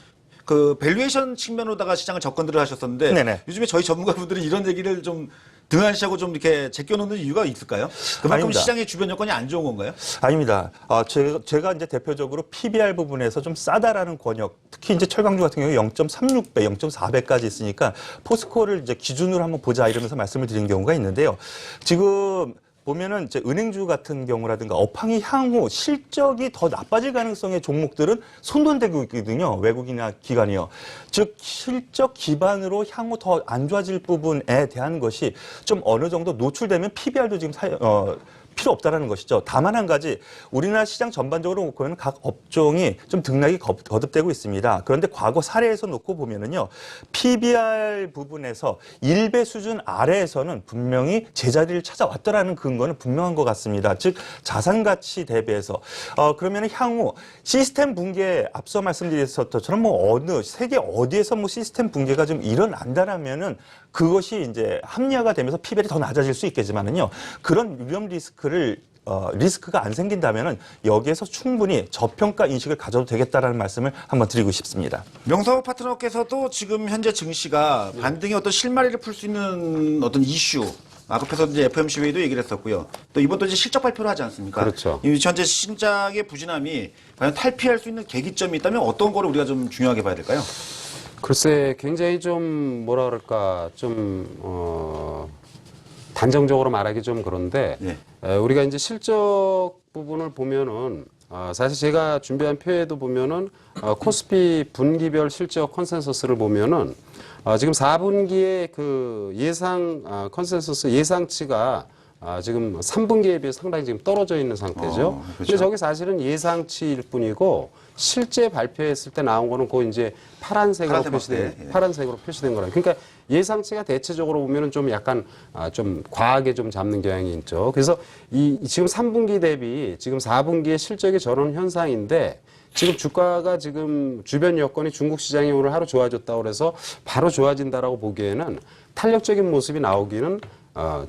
그 밸류에이션 측면으로다가 시장을 접근들을 하셨었는데 네네. 요즘에 저희 전문가분들은 이런 얘기를 좀 등한시하고 좀 이렇게 제껴놓는 이유가 있을까요? 그만큼 아닙니다. 시장의 주변 여건이 안 좋은 건가요? 아닙니다. 제가 이제 대표적으로 PBR 부분에서 좀 싸다라는 권역, 특히 이제 철강주 같은 경우에 0.36배, 0.4배까지 있으니까 포스코를 이제 기준으로 한번 보자 이러면서 말씀을 드린 경우가 있는데요. 지금 보면은 이제 은행주 같은 경우라든가 업황이 향후 실적이 더 나빠질 가능성의 종목들은 손돈되고 있거든요. 외국이나 기관이요. 즉 실적 기반으로 향후 더 안 좋아질 부분에 대한 것이 좀 어느 정도 노출되면 PBR도 지금 필요 없다라는 것이죠. 다만 한 가지 우리나라 시장 전반적으로 놓고 보면 각 업종이 좀 등락이 거듭되고 있습니다. 그런데 과거 사례에서 놓고 보면은요. PBR 부분에서 1배 수준 아래에서는 분명히 제자리를 찾아왔더라는 근거는 분명한 것 같습니다. 즉 자산 가치 대비해서 그러면 향후 시스템 붕괴 앞서 말씀드렸던 것처럼 뭐 어느 세계 어디에서 뭐 시스템 붕괴가 좀 일어난다라면은 그것이 이제 합리화가 되면서 PBR이 더 낮아질 수 있겠지만은요. 그런 위험 리스크가 안 생긴다면은 여기에서 충분히 저평가 인식을 가져도 되겠다라는 말씀을 한번 드리고 싶습니다. 명성호 파트너께서도 지금 현재 증시가 반등의 어떤 실마리를 풀 수 있는 어떤 이슈 앞에서 이제 FOMC 회의도 얘기를 했었고요. 또 이번 또 이제 실적 발표를 하지 않습니까? 그렇죠. 이 현재 신작의 부진함이 과연 탈피할 수 있는 계기점이 있다면 어떤 거를 우리가 좀 중요하게 봐야 될까요? 글쎄, 굉장히 좀 뭐라 그럴까 좀 단정적으로 말하기 좀 그런데 네. 우리가 이제 실적 부분을 보면은 사실 제가 준비한 표에도 보면은 코스피 분기별 실적 컨센서스를 보면은 지금 4분기에 그 예상 컨센서스 예상치가 지금 3분기에 비해 상당히 지금 떨어져 있는 상태죠. 그렇죠. 근데 저게 사실은 예상치일 뿐이고 실제 발표했을 때 나온 거는 그 이제 파란색으로 표시된 거라. 그러니까 예상치가 대체적으로 보면은 좀 약간 좀 과하게 좀 잡는 경향이 있죠. 그래서 지금 3분기 대비 지금 4분기의 실적이 저런 현상인데 지금 주가가 지금 주변 여건이 중국 시장이 오늘 하루 좋아졌다고 그래서 바로 좋아진다라고 보기에는 탄력적인 모습이 나오기는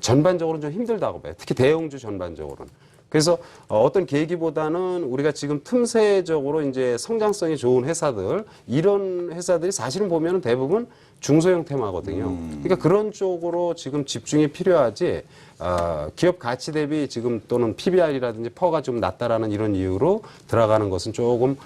전반적으로 좀 힘들다고 봐요. 특히 대형주 전반적으로는. 그래서 어떤 계기보다는 우리가 지금 틈새적으로 이제 성장성이 좋은 회사들, 이런 회사들이 사실은 보면은 대부분 중소형 테마거든요. 그러니까 그런 쪽으로 지금 집중이 필요하지, 기업 가치 대비 지금 또는 PBR이라든지 퍼가 좀 낮다라는 이런 이유로 들어가는 것은 조금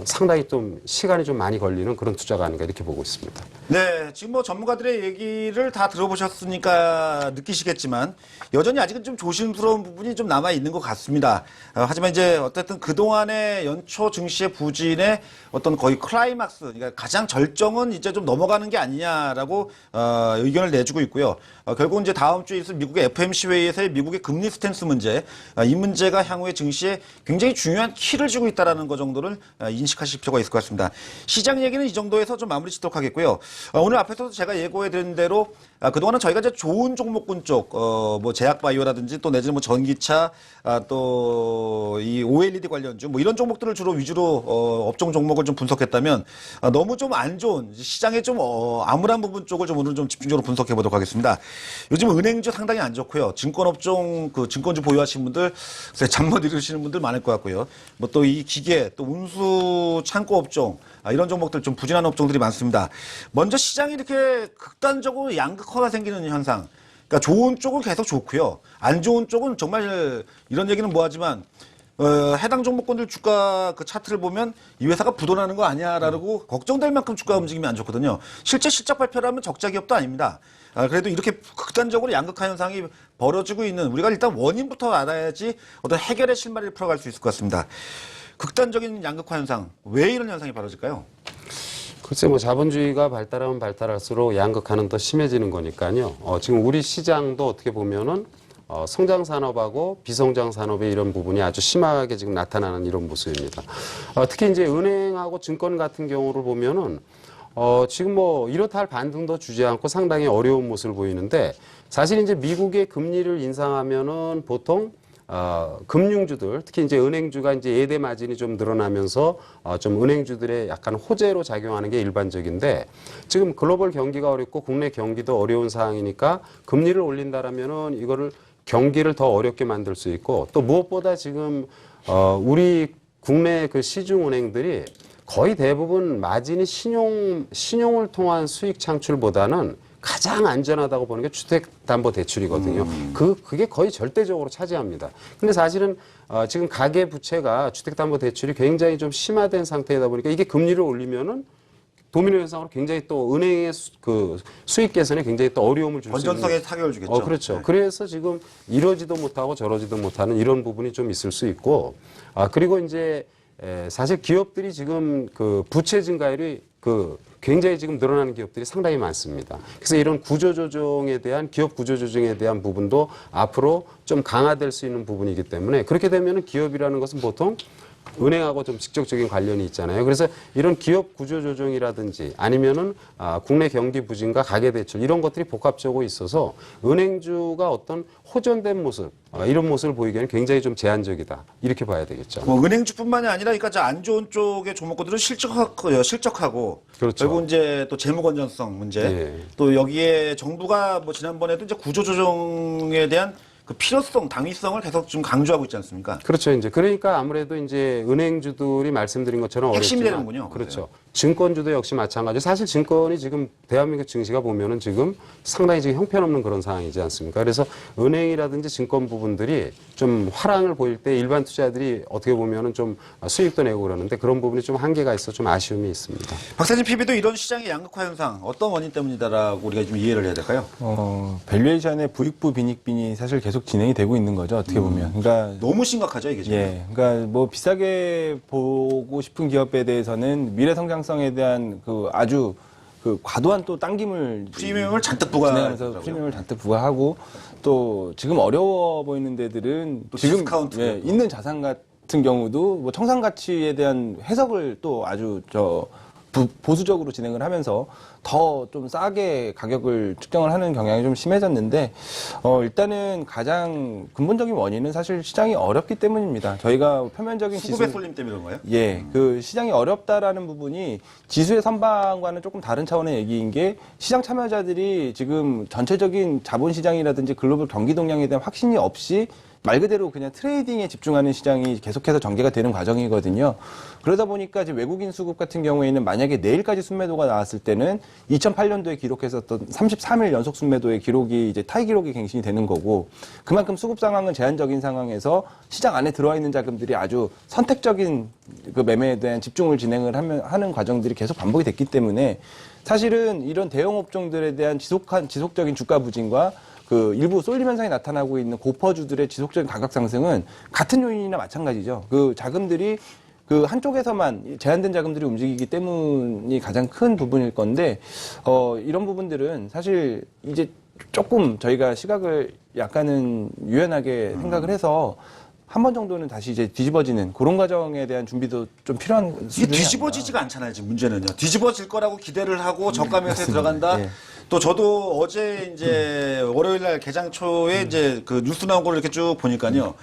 상당히 좀 시간이 좀 많이 걸리는 그런 투자가 아닌가 이렇게 보고 있습니다. 네, 지금 뭐 전문가들의 얘기를 다 들어보셨으니까 느끼시겠지만 여전히 아직은 좀 조심스러운 부분이 좀 남아 있는 것 같습니다. 하지만 이제 어쨌든 그동안의 연초 증시의 부진의 어떤 거의 클라이막스, 그러니까 가장 절정은 이제 좀 넘어가는 게 아니냐라고 의견을 내주고 있고요. 결국 이제 다음 주에 있을 미국의 FOMC 회의에서의 미국의 금리 스탠스 문제, 이 문제가 향후의 증시에 굉장히 중요한 키를 쥐고 있다라는 것 정도를 인식하실 필요가 있을 것 같습니다. 시장 얘기는 이 정도에서 좀 마무리 짓도록 하겠고요. 오늘 앞에서도 제가 예고해드린 대로 그동안은 저희가 이제 좋은 종목군 쪽, 뭐 제약바이오라든지 또 내지는 뭐 전기차, 또 이 OLED 관련주, 뭐 이런 종목들을 주로 위주로 업종 종목을 좀 분석했다면 너무 좀 안 좋은 시장에 좀 암울한 부분 쪽을 좀 오늘 좀 집중적으로 분석해 보도록 하겠습니다. 요즘 은행주 상당히 안 좋고요. 증권업종, 그 증권주 보유하시는 분들, 잠 못 이루시는 분들 많을 것 같고요. 뭐 또 이 기계, 또 운수 창고 업종, 이런 종목들 좀 부진한 업종들이 많습니다. 먼저 시장이 이렇게 극단적으로 양극화가 생기는 현상. 그러니까 좋은 쪽은 계속 좋고요. 안 좋은 쪽은 정말 이런 얘기는 뭐하지만 해당 종목군들 주가 그 차트를 보면 이 회사가 부도나는 거 아니야라고 걱정될 만큼 주가 움직임이 안 좋거든요. 실제 실적 발표를 하면 적자 기업도 아닙니다. 그래도 이렇게 극단적으로 양극화 현상이 벌어지고 있는 우리가 일단 원인부터 알아야지 어떤 해결의 실마리를 풀어갈 수 있을 것 같습니다. 극단적인 양극화 현상, 왜 이런 현상이 벌어질까요? 글쎄 뭐 자본주의가 발달하면 발달할수록 양극화는 더 심해지는 거니까요. 지금 우리 시장도 어떻게 보면은 성장 산업하고 비성장 산업의 이런 부분이 아주 심하게 지금 나타나는 이런 모습입니다. 특히 이제 은행하고 증권 같은 경우를 보면은 지금 뭐 이렇다 할 반등도 주지 않고 상당히 어려운 모습을 보이는데 사실 이제 미국의 금리를 인상하면은 보통 금융주들, 특히 이제 은행주가 이제 예대 마진이 좀 늘어나면서 좀 은행주들의 약간 호재로 작용하는 게 일반적인데 지금 글로벌 경기가 어렵고 국내 경기도 어려운 상황이니까 금리를 올린다라면은 이거를 경기를 더 어렵게 만들 수 있고 또 무엇보다 지금 우리 국내 그 시중은행들이 거의 대부분 마진이 신용을 통한 수익 창출보다는 가장 안전하다고 보는 게 주택담보대출이거든요. 그게 거의 절대적으로 차지합니다. 근데 사실은 지금 가계 부채가 주택담보대출이 굉장히 좀 심화된 상태이다 보니까 이게 금리를 올리면은 도미노 현상으로 굉장히 또 은행의 그 수익 개선에 굉장히 또 어려움을 줄 수 있는. 건전성에 타격을 주겠죠. 그렇죠. 네. 그래서 지금 이러지도 못하고 저러지도 못하는 이런 부분이 좀 있을 수 있고, 그리고 이제 사실 기업들이 지금 그 부채 증가율이 굉장히 지금 늘어나는 기업들이 상당히 많습니다. 그래서 이런 구조조정에 대한 기업 구조조정에 대한 부분도 앞으로 좀 강화될 수 있는 부분이기 때문에 그렇게 되면은 기업이라는 것은 보통 은행하고 좀 직접적인 관련이 있잖아요. 그래서 이런 기업 구조조정이라든지 아니면은 국내 경기 부진과 가계대출 이런 것들이 복합적으로 있어서 은행주가 어떤 호전된 모습 이런 모습을 보이기에는 굉장히 좀 제한적이다 이렇게 봐야 되겠죠. 뭐 은행주뿐만이 아니라 그러니까 안 좋은 쪽의 종목들은 실적하고 그렇죠. 결국 이제 또 재무 건전성 문제 예. 또 여기에 정부가 뭐 지난번에도 이제 구조조정에 대한 그 필요성, 당위성을 계속 좀 강조하고 있지 않습니까? 그렇죠. 이제 그러니까 아무래도 이제 은행주들이 말씀드린 것처럼 핵심이 어렵지만 되는군요. 그렇죠. 증권주도 역시 마찬가지. 사실 증권이 지금 대한민국 증시가 보면은 지금 상당히 지금 형편없는 그런 상황이지 않습니까? 그래서 은행이라든지 증권 부분들이 좀 화랑을 보일 때 일반 투자자들이 어떻게 보면은 좀 수익도 내고 그러는데 그런 부분이 좀 한계가 있어 좀 아쉬움이 있습니다. 박사진 PB도 이런 시장의 양극화 현상 어떤 원인 때문이다라고 우리가 좀 이해를 해야 될까요? 밸류에이션의 부익부 빈익빈이 사실 계속 진행이 되고 있는 거죠. 어떻게 보면. 그러니까 너무 심각하죠 이게 지금. 예, 그러니까 뭐 비싸게 보고 싶은 기업에 대해서는 미래 성장성에 대한 그 아주 그 과도한 또 당김을 프리미엄을 잔뜩 진행하면서 부과하면서 프리미엄을 잔뜩 부과하고 또 지금 어려워 보이는 데들은 또 지금 디스카운트 있는 자산 같은 경우도 뭐 청산 가치에 대한 해석을 또 아주 보수적으로 진행을 하면서 더 좀 싸게 가격을 측정을 하는 경향이 좀 심해졌는데 일단은 가장 근본적인 원인은 사실 시장이 어렵기 때문입니다. 저희가 표면적인 수급의 쏠림 때문에 그런 거예요? 예, 그 시장이 어렵다라는 부분이 지수의 선방과는 조금 다른 차원의 얘기인 게 시장 참여자들이 지금 전체적인 자본 시장이라든지 글로벌 경기 동향에 대한 확신이 없이 말 그대로 그냥 트레이딩에 집중하는 시장이 계속해서 전개가 되는 과정이거든요. 그러다 보니까 이제 외국인 수급 같은 경우에는 만약에 내일까지 순매도가 나왔을 때는 2008년도에 기록했었던 33일 연속 순매도의 기록이 이제 타이 기록이 갱신이 되는 거고, 그만큼 수급 상황은 제한적인 상황에서 시장 안에 들어와 있는 자금들이 아주 선택적인 그 매매에 대한 집중을 하는 과정들이 계속 반복이 됐기 때문에 사실은 이런 대형 업종들에 대한 지속적인 주가 부진과 그 일부 쏠림 현상이 나타나고 있는 고퍼주들의 지속적인 가격 상승은 같은 요인이나 마찬가지죠. 그 자금들이 그 한쪽에서만 제한된 자금들이 움직이기 때문이 가장 큰 부분일 건데, 이런 부분들은 사실 이제 조금 저희가 시각을 약간은 유연하게 생각을 해서 한 번 정도는 다시 이제 뒤집어지는 그런 과정에 대한 준비도 좀 필요한 이게 수준이 뒤집어지지가 않잖아요. 지금 문제는요. 뒤집어질 거라고 기대를 하고 저가 매수에 들어간다. 예. 또 저도 어제 이제 월요일 날 개장 초에 이제 그 뉴스 나온 걸 이렇게 쭉 보니까요.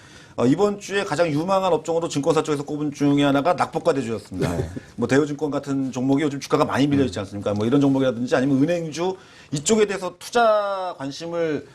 이번 주에 가장 유망한 업종으로 증권사 쪽에서 꼽은 중에 하나가 낙폭과 대주였습니다. 뭐 대우증권 같은 종목이 요즘 주가가 많이 밀려 있지 않습니까? 뭐 이런 종목이라든지 아니면 은행주 이쪽에 대해서 투자 관심을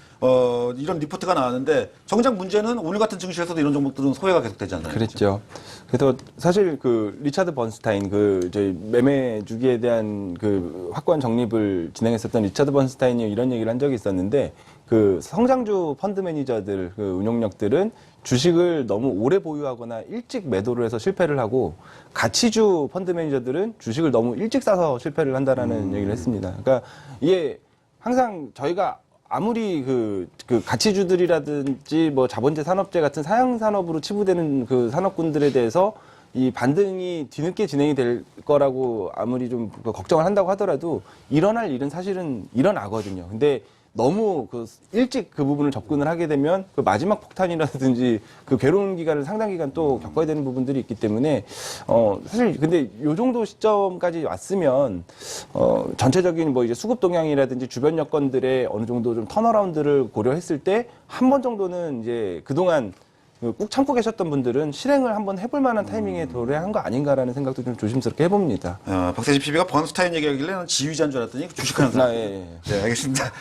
이런 리포트가 나왔는데, 정작 문제는 오늘 같은 증시에서도 이런 종목들은 소외가 계속되지 않나요? 그랬죠. 그래서 사실 그 리차드 번스타인 그 저희 매매 주기에 대한 그 확고한 정립을 진행했었던 리차드 번스타인이 이런 얘기를 한 적이 있었는데, 그 성장주 펀드 매니저들 그 운용력들은 주식을 너무 오래 보유하거나 일찍 매도를 해서 실패를 하고, 가치주 펀드 매니저들은 주식을 너무 일찍 사서 실패를 한다라는 얘기를 했습니다. 그러니까 이게 항상 저희가 아무리 그 가치주들이라든지 뭐 자본재 산업재 같은 사양 산업으로 치부되는 그 산업군들에 대해서 이 반등이 뒤늦게 진행이 될 거라고 아무리 좀 걱정을 한다고 하더라도 일어날 일은 사실은 일어나거든요. 근데 너무 그 일찍 그 부분을 접근을 하게 되면 그 마지막 폭탄이라든지 그 괴로운 기간을 상당 기간 또 겪어야 되는 부분들이 있기 때문에 사실 근데 요 정도 시점까지 왔으면 전체적인 뭐 이제 수급 동향이라든지 주변 여건들의 어느 정도 좀 턴어라운드를 고려했을 때 한 번 정도는 이제 그동안 꾹 참고 계셨던 분들은 실행을 한번 해볼 만한 타이밍에 도래한 거 아닌가라는 생각도 좀 조심스럽게 해봅니다. 박세진 PB가 번스타인 얘기하길래 는 지휘자인 줄 알았더니 주식하는 사람. 예. 네, 알겠습니다.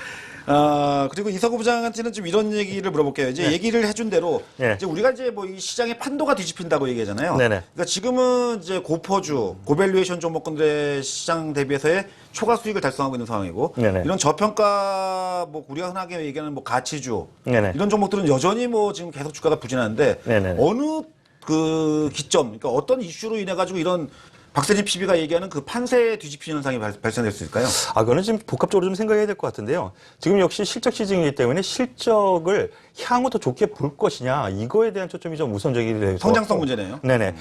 그리고 이서구 부장한테는 좀 이런 얘기를 물어볼게요. 이제 얘기를 해준 대로 이제 우리가 이제 뭐 이 시장의 판도가 뒤집힌다고 얘기하잖아요. 네네. 그러니까 지금은 이제 고퍼주, 고밸류에이션 종목군들의 시장 대비해서의 초과 수익을 달성하고 있는 상황이고, 네네. 이런 저평가 뭐 우리가 흔하게 얘기하는 뭐 가치주 네네. 이런 종목들은 여전히 뭐 지금 계속 주가가 부진하는데, 네네. 어느 그 기점, 그러니까 어떤 이슈로 인해 가지고 이런 박세진 PB가 얘기하는 그 판세 뒤집히는 현상이 발생될 수 있을까요? 그거는 지금 복합적으로 좀 생각해야 될 것 같은데요. 지금 역시 실적 시즌이기 때문에 실적을 향후 더 좋게 볼 것이냐, 이거에 대한 초점이 좀 우선적이 될 것 같고. 성장성 문제네요. 네네.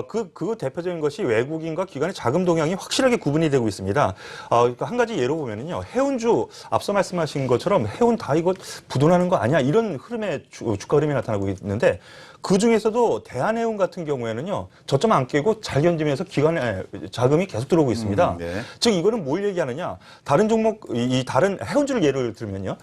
그 대표적인 것이 외국인과 기관의 자금 동향이 확실하게 구분이 되고 있습니다. 한 가지 예로 보면은요, 해운주 앞서 말씀하신 것처럼 해운 다 이거 부도나는 거 아니야? 이런 흐름의 주가 흐름이 나타나고 있는데, 그 중에서도 대한해운 같은 경우에는요, 저점 안 깨고 잘 견디면서 기관에 자금이 계속 들어오고 있습니다. 네. 즉 이거는 뭘 얘기하느냐? 다른 종목, 이 다른 해운주를 예를 들면요,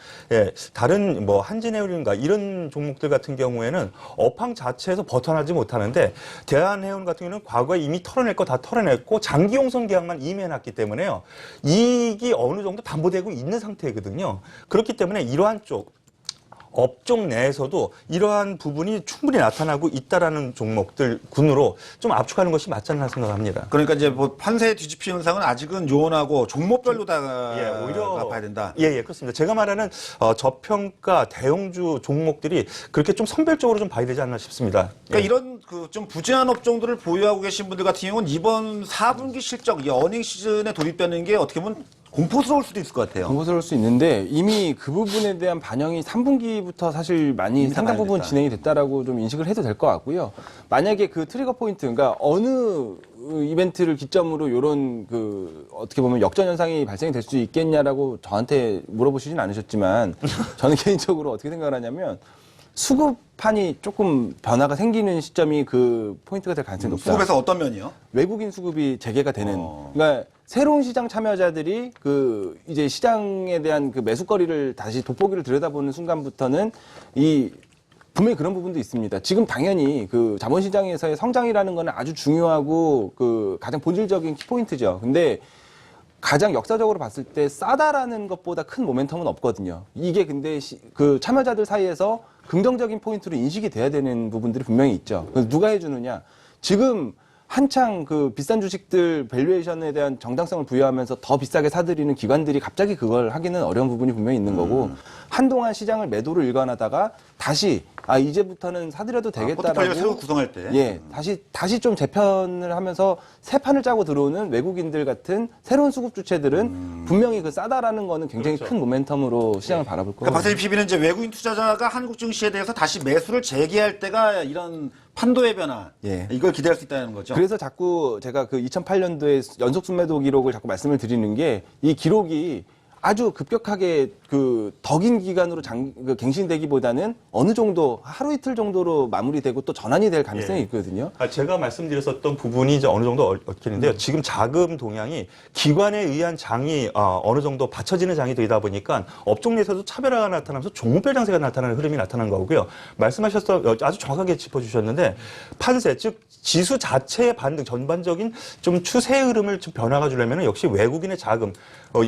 다른 뭐 한진해운인가 이런 종목들 같은 경우에는 업황 자체에서 벗어나지 못하는데, 대한해운 같은 경우는 과거에 이미 털어낼 거 다 털어냈고 장기용선 계약만 임해놨기 때문에요, 이익이 어느 정도 담보되고 있는 상태거든요. 그렇기 때문에 이러한 쪽 업종 내에서도 이러한 부분이 충분히 나타나고 있다라는 종목들 군으로 좀 압축하는 것이 맞지 않나 생각합니다. 그러니까 이제 뭐 판세 뒤집히 현상은 아직은 요원하고 종목별로 다 오히려 봐야 된다. 예, 그렇습니다. 제가 말하는 저평가 대형주 종목들이 그렇게 좀 선별적으로 좀 봐야 되지 않나 싶습니다. 그러니까 이런 그 좀 부진한 업종들을 보유하고 계신 분들 같은 경우는 이번 4분기 실적, 이 어닝 시즌에 돌입되는 게 어떻게 보면 공포스러울 수도 있을 것 같아요. 공포스러울 수 있는데 이미 그 부분에 대한 반영이 3분기부터 사실 많이 상당 부분 됐다. 진행이 됐다라고 좀 인식을 해도 될 것 같고요. 만약에 그 트리거 포인트, 그러니까 어느 이벤트를 기점으로 이런 그 어떻게 보면 역전 현상이 발생이 될 수 있겠냐라고 저한테 물어보시진 않으셨지만 저는 개인적으로 어떻게 생각을 하냐면 수급판이 조금 변화가 생기는 시점이 그 포인트가 될 가능성이 높다. 수급에서 어떤 면이요? 외국인 수급이 재개가 되는, 그러니까 새로운 시장 참여자들이 그 이제 시장에 대한 그 매수거리를 다시 돋보기를 들여다보는 순간부터는 분명히 그런 부분도 있습니다. 지금 당연히 그 자본시장에서의 성장이라는 거는 아주 중요하고 그 가장 본질적인 키포인트죠. 근데 가장 역사적으로 봤을 때 싸다라는 것보다 큰 모멘텀은 없거든요. 이게 근데 그 참여자들 사이에서 긍정적인 포인트로 인식이 돼야 되는 부분들이 분명히 있죠. 그래서 누가 해주느냐? 지금 한창 그 비싼 주식들 밸류에이션에 대한 정당성을 부여하면서 더 비싸게 사들이는 기관들이 갑자기 그걸 하기는 어려운 부분이 분명히 있는 거고 한동안 시장을 매도를 일관하다가 다시 이제부터는 사들여도 되겠다라고 포트폴리오 새로 구성할 때 예, 다시 좀 재편을 하면서 새 판을 짜고 들어오는 외국인들 같은 새로운 수급 주체들은 분명히 그 싸다라는 거는 굉장히 큰 모멘텀으로 시장을 바라볼 거예요. 그러니까 박사님 PB는 이제 외국인 투자자가 한국 증시에 대해서 다시 매수를 재개할 때가 이런 판도의 변화, 예. 이걸 기대할 수 있다는 거죠. 그래서 자꾸 제가 그 2008년도에 연속 순매도 기록을 자꾸 말씀을 드리는 게 이 기록이 아주 급격하게 그 더 긴 기간으로 갱신되기보다는 어느 정도 하루 이틀 정도로 마무리되고 또 전환이 될 가능성이 있거든요. 제가 말씀드렸었던 부분이 이제 어느 정도 얽히는데요. 지금 자금 동향이 기관에 의한 장이 어느 정도 받쳐지는 장이 되다 보니까 업종 내에서도 차별화가 나타나면서 종목별 장세가 나타나는 흐름이 나타난 거고요. 말씀하셨던 아주 정확하게 짚어주셨는데 판세 즉 지수 자체의 반등 전반적인 좀 추세 흐름을 좀 변화가 주려면 역시 외국인의 자금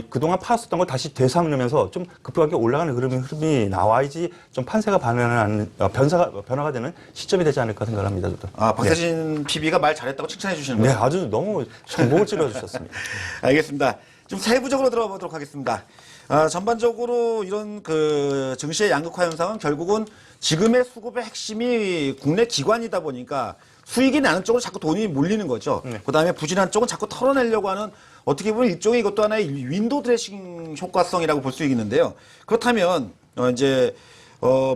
그동안 파왔었던 걸 다시 되살리면서 좀 급격하게 올라가는 흐름이 나와야지 좀 판세가 변화가 되는 시점이 되지 않을까 생각합니다. 저도. 박세진 PB가 말 잘했다고 칭찬해 주시는 네, 거예요. 아주 너무 정복을 찔러주셨습니다. 알겠습니다. 좀 세부적으로 들어가 보도록 하겠습니다. 전반적으로 이런 그 증시의 양극화 현상은 결국은 지금의 수급의 핵심이 국내 기관이다 보니까 수익이 나는 쪽으로 자꾸 돈이 몰리는 거죠. 그다음에 부진한 쪽은 자꾸 털어내려고 하는 어떻게 보면 일종의 이것도 하나의 윈도우 드레싱 효과성이라고 볼 수 있는데요. 그렇다면 이제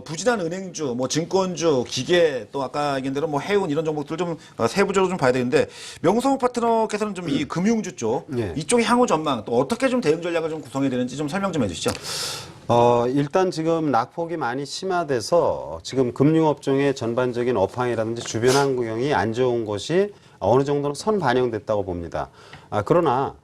부진한 은행주, 뭐 증권주, 기계, 또 아까 얘기한 대로 뭐 해운 이런 종목들 좀 세부적으로 좀 봐야 되는데 명성우 파트너께서는 좀 이 금융주 쪽 예. 이쪽의 향후 전망 또 어떻게 좀 대응 전략을 좀 구성해야 되는지 좀 설명 좀 해주시죠. 일단 지금 낙폭이 많이 심화돼서 지금 금융업종의 전반적인 업황이라든지 주변 환경이 안 좋은 것이 어느 정도는 선 반영됐다고 봅니다. 그러나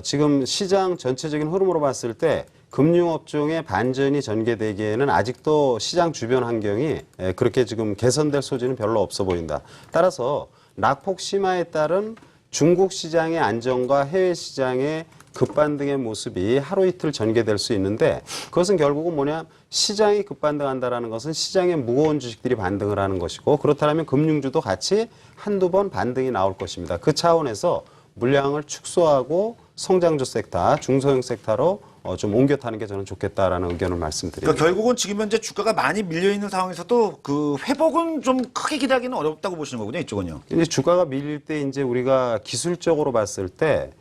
지금 시장 전체적인 흐름으로 봤을 때 금융업종의 반전이 전개되기에는 아직도 시장 주변 환경이 그렇게 지금 개선될 소지는 별로 없어 보인다. 따라서 낙폭 심화에 따른 중국 시장의 안정과 해외 시장의 급반등의 모습이 하루 이틀 전개될 수 있는데 그것은 결국은 뭐냐 시장이 급반등한다라는 것은 시장의 무거운 주식들이 반등을 하는 것이고 그렇다면 금융주도 같이 한두 번 반등이 나올 것입니다. 그 차원에서 물량을 축소하고 성장주 섹터, 중소형 섹터로 좀 옮겨 타는 게 저는 좋겠다라는 의견을 말씀드립니다. 그러니까 결국은 지금 현재 주가가 많이 밀려 있는 상황에서도 그 회복은 좀 크게 기대하기는 어렵다고 보시는 거군요, 이쪽은요. 이제 주가가 밀릴 때 이제 우리가 기술적으로 봤을 때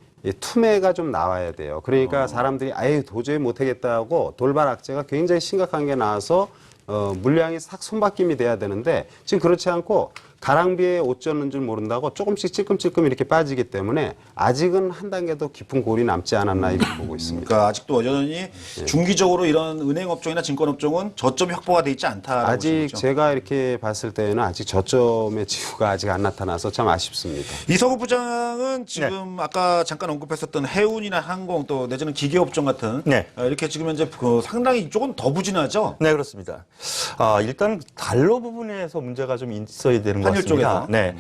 투매가 좀 나와야 돼요. 그러니까 사람들이 아예 도저히 못하겠다고 돌발 악재가 굉장히 심각한 게 나와서 물량이 싹 손바뀜이 돼야 되는데 지금 그렇지 않고 가랑비에 옷 젖는 줄 모른다고 조금씩 찔끔찔끔 이렇게 빠지기 때문에 아직은 한 단계 더 깊은 골이 남지 않았나 이렇게 보고 있습니다. 그러니까 아직도 여전히 중기적으로 이런 은행업종이나 증권업종은 저점이 확보가 돼 있지 않다라고 아직 보시는 거죠. 제가 이렇게 봤을 때는 아직 저점의 지수가 아직 안 나타나서 참 아쉽습니다. 이석우 부장은 지금 아까 잠깐 언급했었던 해운이나 항공 또 내지는 기계업종 같은 네. 이렇게 지금 현재 그 상당히 이쪽은 더 부진하죠. 네, 그렇습니다. 일단 달러 부분에서 문제가 좀 있어야 되는 것 환율 같습니다. 쪽에서? 네.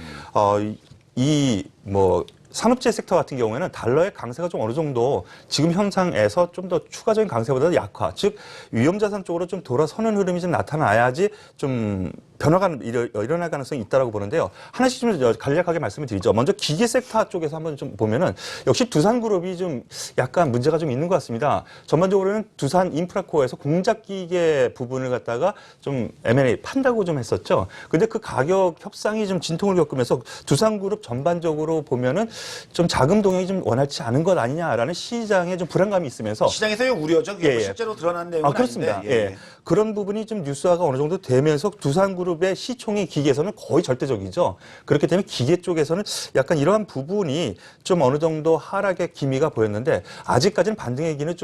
산업재 섹터 같은 경우에는 달러의 강세가 좀 어느 정도 지금 현상에서 좀 더 추가적인 강세보다 약화, 즉 위험자산 쪽으로 좀 돌아서는 흐름이 좀 나타나야지 좀 변화가 일어날 가능성이 있다고 보는데요. 하나씩 좀 간략하게 말씀을 드리죠. 먼저 기계 섹터 쪽에서 한번 좀 보면은 역시 두산그룹이 좀 약간 문제가 좀 있는 것 같습니다. 전반적으로는 두산 인프라코어에서 공작기계 부분을 갖다가 좀 M&A 판다고 좀 했었죠. 근데 그 가격 협상이 좀 진통을 겪으면서 두산그룹 전반적으로 보면은 좀 자금 동향이 좀 원활치 않은 것 아니냐라는 시장에 좀 불안감이 있으면서 시장에서의 우려죠. 그게 뭐 예. 실제로 드러난 내용은 그렇습니다. 아닌데. 예. 그런 부분이 좀 뉴스화가 어느 정도 되면서 두산그룹의 시총이 기계에서는 거의 절대적이죠. 그렇기 때문에 기계 쪽에서는 약간 이러한 부분이 좀 어느 정도 하락의 기미가 보였는데 아직까지는 반등의 기는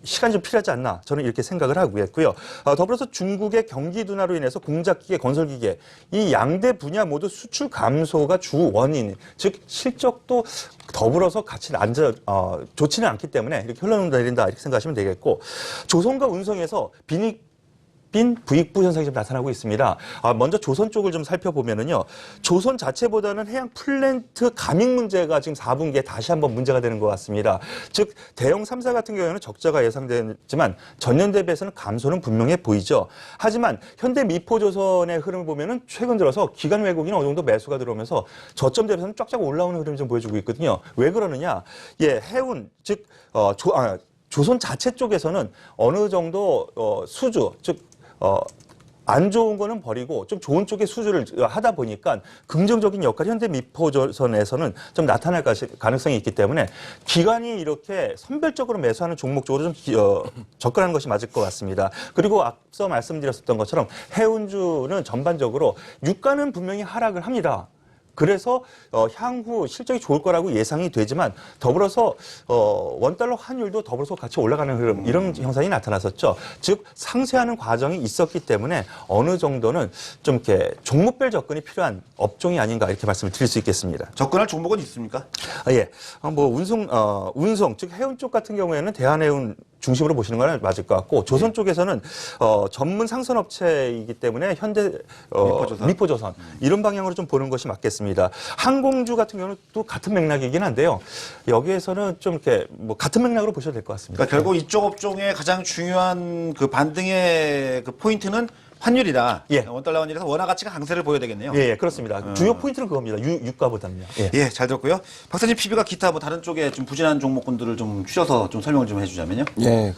시간이 좀 필요하지 않나 저는 이렇게 생각을 하고 있고요. 더불어서 중국의 경기 둔화로 인해서 공작기계, 건설기계 이 양대 분야 모두 수출 감소가 주 원인, 즉 실적도 더불어서 같이 좋지는 않기 때문에 이렇게 흘러내린다 이렇게 생각하시면 되겠고 조선과 운송에서 빈 부익부 현상이 좀 나타나고 있습니다. 먼저 조선 쪽을 좀 살펴보면은요. 조선 자체보다는 해양 플랜트 가맹 문제가 지금 4분기에 다시 한번 문제가 되는 것 같습니다. 즉 대형 3사 같은 경우에는 적자가 예상되지만 전년 대비해서는 감소는 분명해 보이죠. 하지만 현대 미포조선의 흐름을 보면은 최근 들어서 기관 외국인 어느 정도 매수가 들어오면서 저점 대비해서는 쫙쫙 올라오는 흐름이 좀 보여주고 있거든요. 왜 그러느냐? 해운 즉 조선 자체 쪽에서는 어느 정도 수주 즉 안 좋은 거는 버리고 좀 좋은 쪽의 수주를 하다 보니까 긍정적인 역할이 현대 미포조선에서는 좀 나타날 가능성이 있기 때문에 기관이 이렇게 선별적으로 매수하는 종목 쪽으로 좀 접근하는 것이 맞을 것 같습니다. 그리고 앞서 말씀드렸었던 것처럼 해운주는 전반적으로 유가는 분명히 하락을 합니다. 그래서 향후 실적이 좋을 거라고 예상이 되지만 더불어서 원달러 환율도 더불어서 같이 올라가는 흐름 이런 형상이 나타났었죠. 즉 상쇄하는 과정이 있었기 때문에 어느 정도는 좀 이렇게 종목별 접근이 필요한 업종이 아닌가 이렇게 말씀을 드릴 수 있겠습니다. 접근할 종목은 있습니까? 예, 운송 즉 해운 쪽 같은 경우에는 대한해운 중심으로 보시는 건 맞을 것 같고 조선 쪽에서는 전문 상선업체이기 때문에 현대 미포조선 이런 방향으로 좀 보는 것이 맞겠습니다. 항공주 같은 경우는 또 같은 맥락이긴 한데요. 여기에서는 좀 이렇게 뭐 같은 맥락으로 보셔도 될 것 같습니다. 그러니까 결국 이쪽 업종의 가장 중요한 그 반등의 그 포인트는 환율이다. 예. 원달러 환율에서 원화 가치가 강세를 보여야 되겠네요. 예, 그렇습니다. 주요 포인트는 그겁니다. 유가보다는요. 예. 예, 잘 들었고요. 박사님 PB가 기타 뭐 다른 쪽에 좀 부진한 종목군들을 좀 추려서 좀 설명을 좀 해주자면요. 예,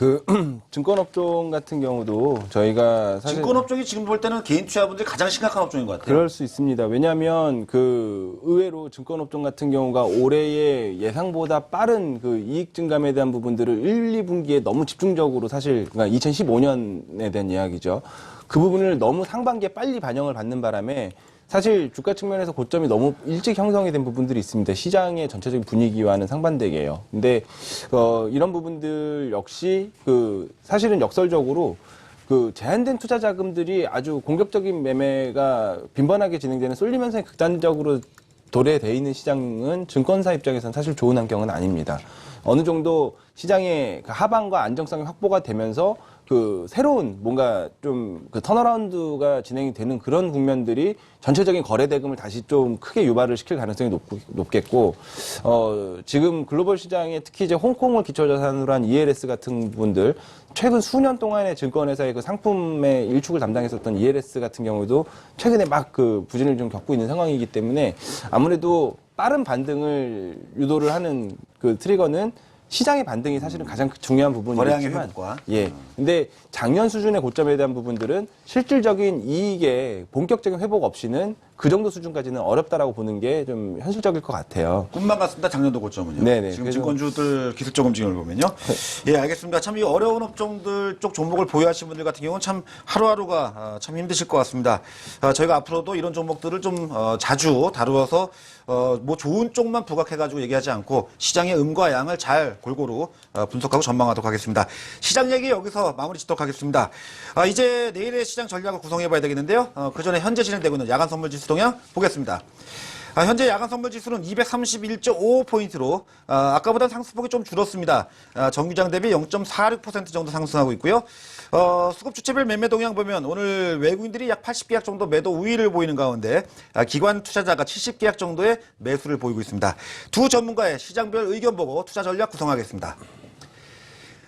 증권업종 같은 경우도 저희가 사실 증권업종이 지금 볼 때는 개인 투자분들이 가장 심각한 업종인 것 같아요. 그럴 수 있습니다. 왜냐하면 의외로 증권업종 같은 경우가 올해의 예상보다 빠른 이익 증감에 대한 부분들을 1, 2분기에 너무 집중적으로 사실 그러니까 2015년에 대한 이야기죠. 그 부분을 너무 상반기에 빨리 반영을 받는 바람에 사실 주가 측면에서 고점이 너무 일찍 형성이 된 부분들이 있습니다. 시장의 전체적인 분위기와는 상반되게요. 근데 이런 부분들 역시 사실은 역설적으로 제한된 투자 자금들이 아주 공격적인 매매가 빈번하게 진행되는 쏠림 현상이 극단적으로 도래돼 있는 시장은 증권사 입장에서는 사실 좋은 환경은 아닙니다. 어느 정도 시장의 하방과 안정성이 확보가 되면서 새로운 뭔가 좀 턴어라운드가 진행이 되는 그런 국면들이 전체적인 거래 대금을 다시 좀 크게 유발을 시킬 가능성이 높겠고, 지금 글로벌 시장에 특히 이제 홍콩을 기초자산으로 한 ELS 같은 부분들, 최근 수년 동안의 증권회사의 상품의 일축을 담당했었던 ELS 같은 경우도 최근에 막 부진을 좀 겪고 있는 상황이기 때문에 아무래도 빠른 반등을 유도를 하는 트리거는 시장의 반등이 사실은 가장 중요한 거래량의 부분이지만, 회복과. 예. 근데 작년 수준의 고점에 대한 부분들은 실질적인 이익의 본격적인 회복 없이는 그 정도 수준까지는 어렵다라고 보는 게 좀 현실적일 것 같아요. 꿈만 같습니다. 작년도 고점은요. 네네. 지금 그래서- 증권주들 기술적 움직임을 보면요. 예, 알겠습니다. 참 이 어려운 업종들 쪽 종목을 보유하시는 분들 같은 경우는 참 하루하루가 참 힘드실 것 같습니다. 저희가 앞으로도 이런 종목들을 좀 자주 다루어서 뭐 좋은 쪽만 부각해가지고 얘기하지 않고 시장의 음과 양을 잘 골고루 분석하고 전망하도록 하겠습니다. 시장 얘기 여기서 마무리 짓도록 하겠습니다. 이제 내일의 시장 전략을 구성해봐야 되겠는데요. 그 전에 현재 진행되고 있는 야간 선물 지수 동향 보겠습니다. 현재 야간 선물 지수는 231.5포인트로 아까보다 상승폭이 좀 줄었습니다. 정규장 대비 0.46% 정도 상승하고 있고요. 수급 주체별 매매 동향 보면 오늘 외국인들이 약 80계약 정도 매도 우위를 보이는 가운데 기관 투자자가 70계약 정도의 매수를 보이고 있습니다. 두 전문가의 시장별 의견 보고 투자 전략 구성하겠습니다.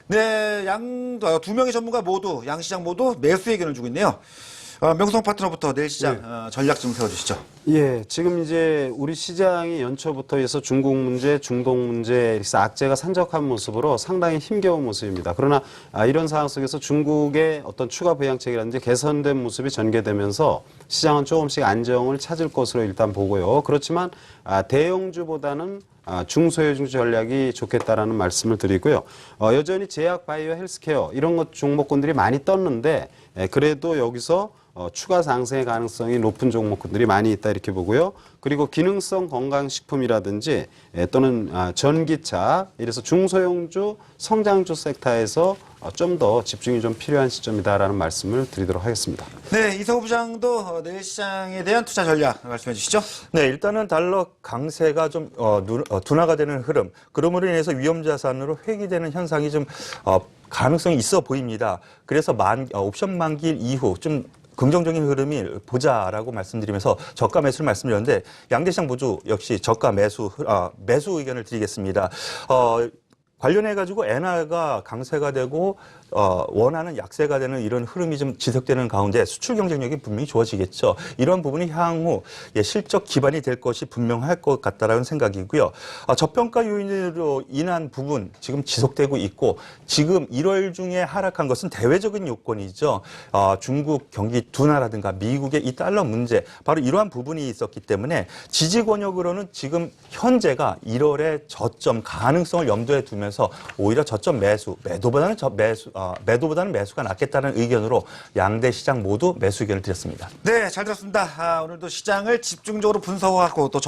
네, 두 명의 전문가 모두 양시장 모두 매수 의견을 주고 있네요. 명성 파트너부터 내일 시장 전략 좀 세워주시죠. 예, 지금 이제 우리 시장이 연초부터 해서 중국 문제, 중동 문제, 그래서 악재가 산적한 모습으로 상당히 힘겨운 모습입니다. 그러나 이런 상황 속에서 중국의 어떤 추가 부양책이라든지 개선된 모습이 전개되면서 시장은 조금씩 안정을 찾을 것으로 일단 보고요. 그렇지만 대형주보다는 중소형주 전략이 좋겠다라는 말씀을 드리고요. 여전히 제약, 바이오, 헬스케어 이런 것 종목군들이 많이 떴는데 그래도 여기서 추가 상승의 가능성이 높은 종목군들이 많이 있다 이렇게 보고요. 그리고 기능성 건강식품이라든지 또는 전기차 이래서 중소형주 성장주 섹터에서 좀 더 집중이 좀 필요한 시점이다라는 말씀을 드리도록 하겠습니다. 네, 이성우 부장도 내일 시장에 대한 투자 전략 말씀해 주시죠. 네, 일단은 달러 강세가 좀 둔화가 되는 흐름, 그러므로 인해서 위험 자산으로 회귀되는 현상이 좀 가능성이 있어 보입니다. 그래서 옵션 만기일 이후 좀 긍정적인 흐름이 보자라고 말씀드리면서 저가 매수를 말씀드렸는데 양대 시장 모두 역시 저가 매수 의견을 드리겠습니다. 관련해 가지고 엔화가 강세가 되고 원화는 약세가 되는 이런 흐름이 좀 지속되는 가운데 수출 경쟁력이 분명히 좋아지겠죠. 이런 부분이 향후 실적 기반이 될 것이 분명할 것 같다라는 생각이고요. 저평가 요인으로 인한 부분 지금 지속되고 있고 지금 1월 중에 하락한 것은 대외적인 요건이죠. 중국 경기 둔화라든가 미국의 이 달러 문제 바로 이러한 부분이 있었기 때문에 지지 권역으로는 지금 현재가 1월의 저점 가능성을 염두에 두면서 오히려 저점 매도보다는 매수가 낫겠다는 의견으로 양대 시장 모두 매수 의견을 드렸습니다. 네, 잘 들었습니다. 오늘도 시장을 집중적으로 분석하고 또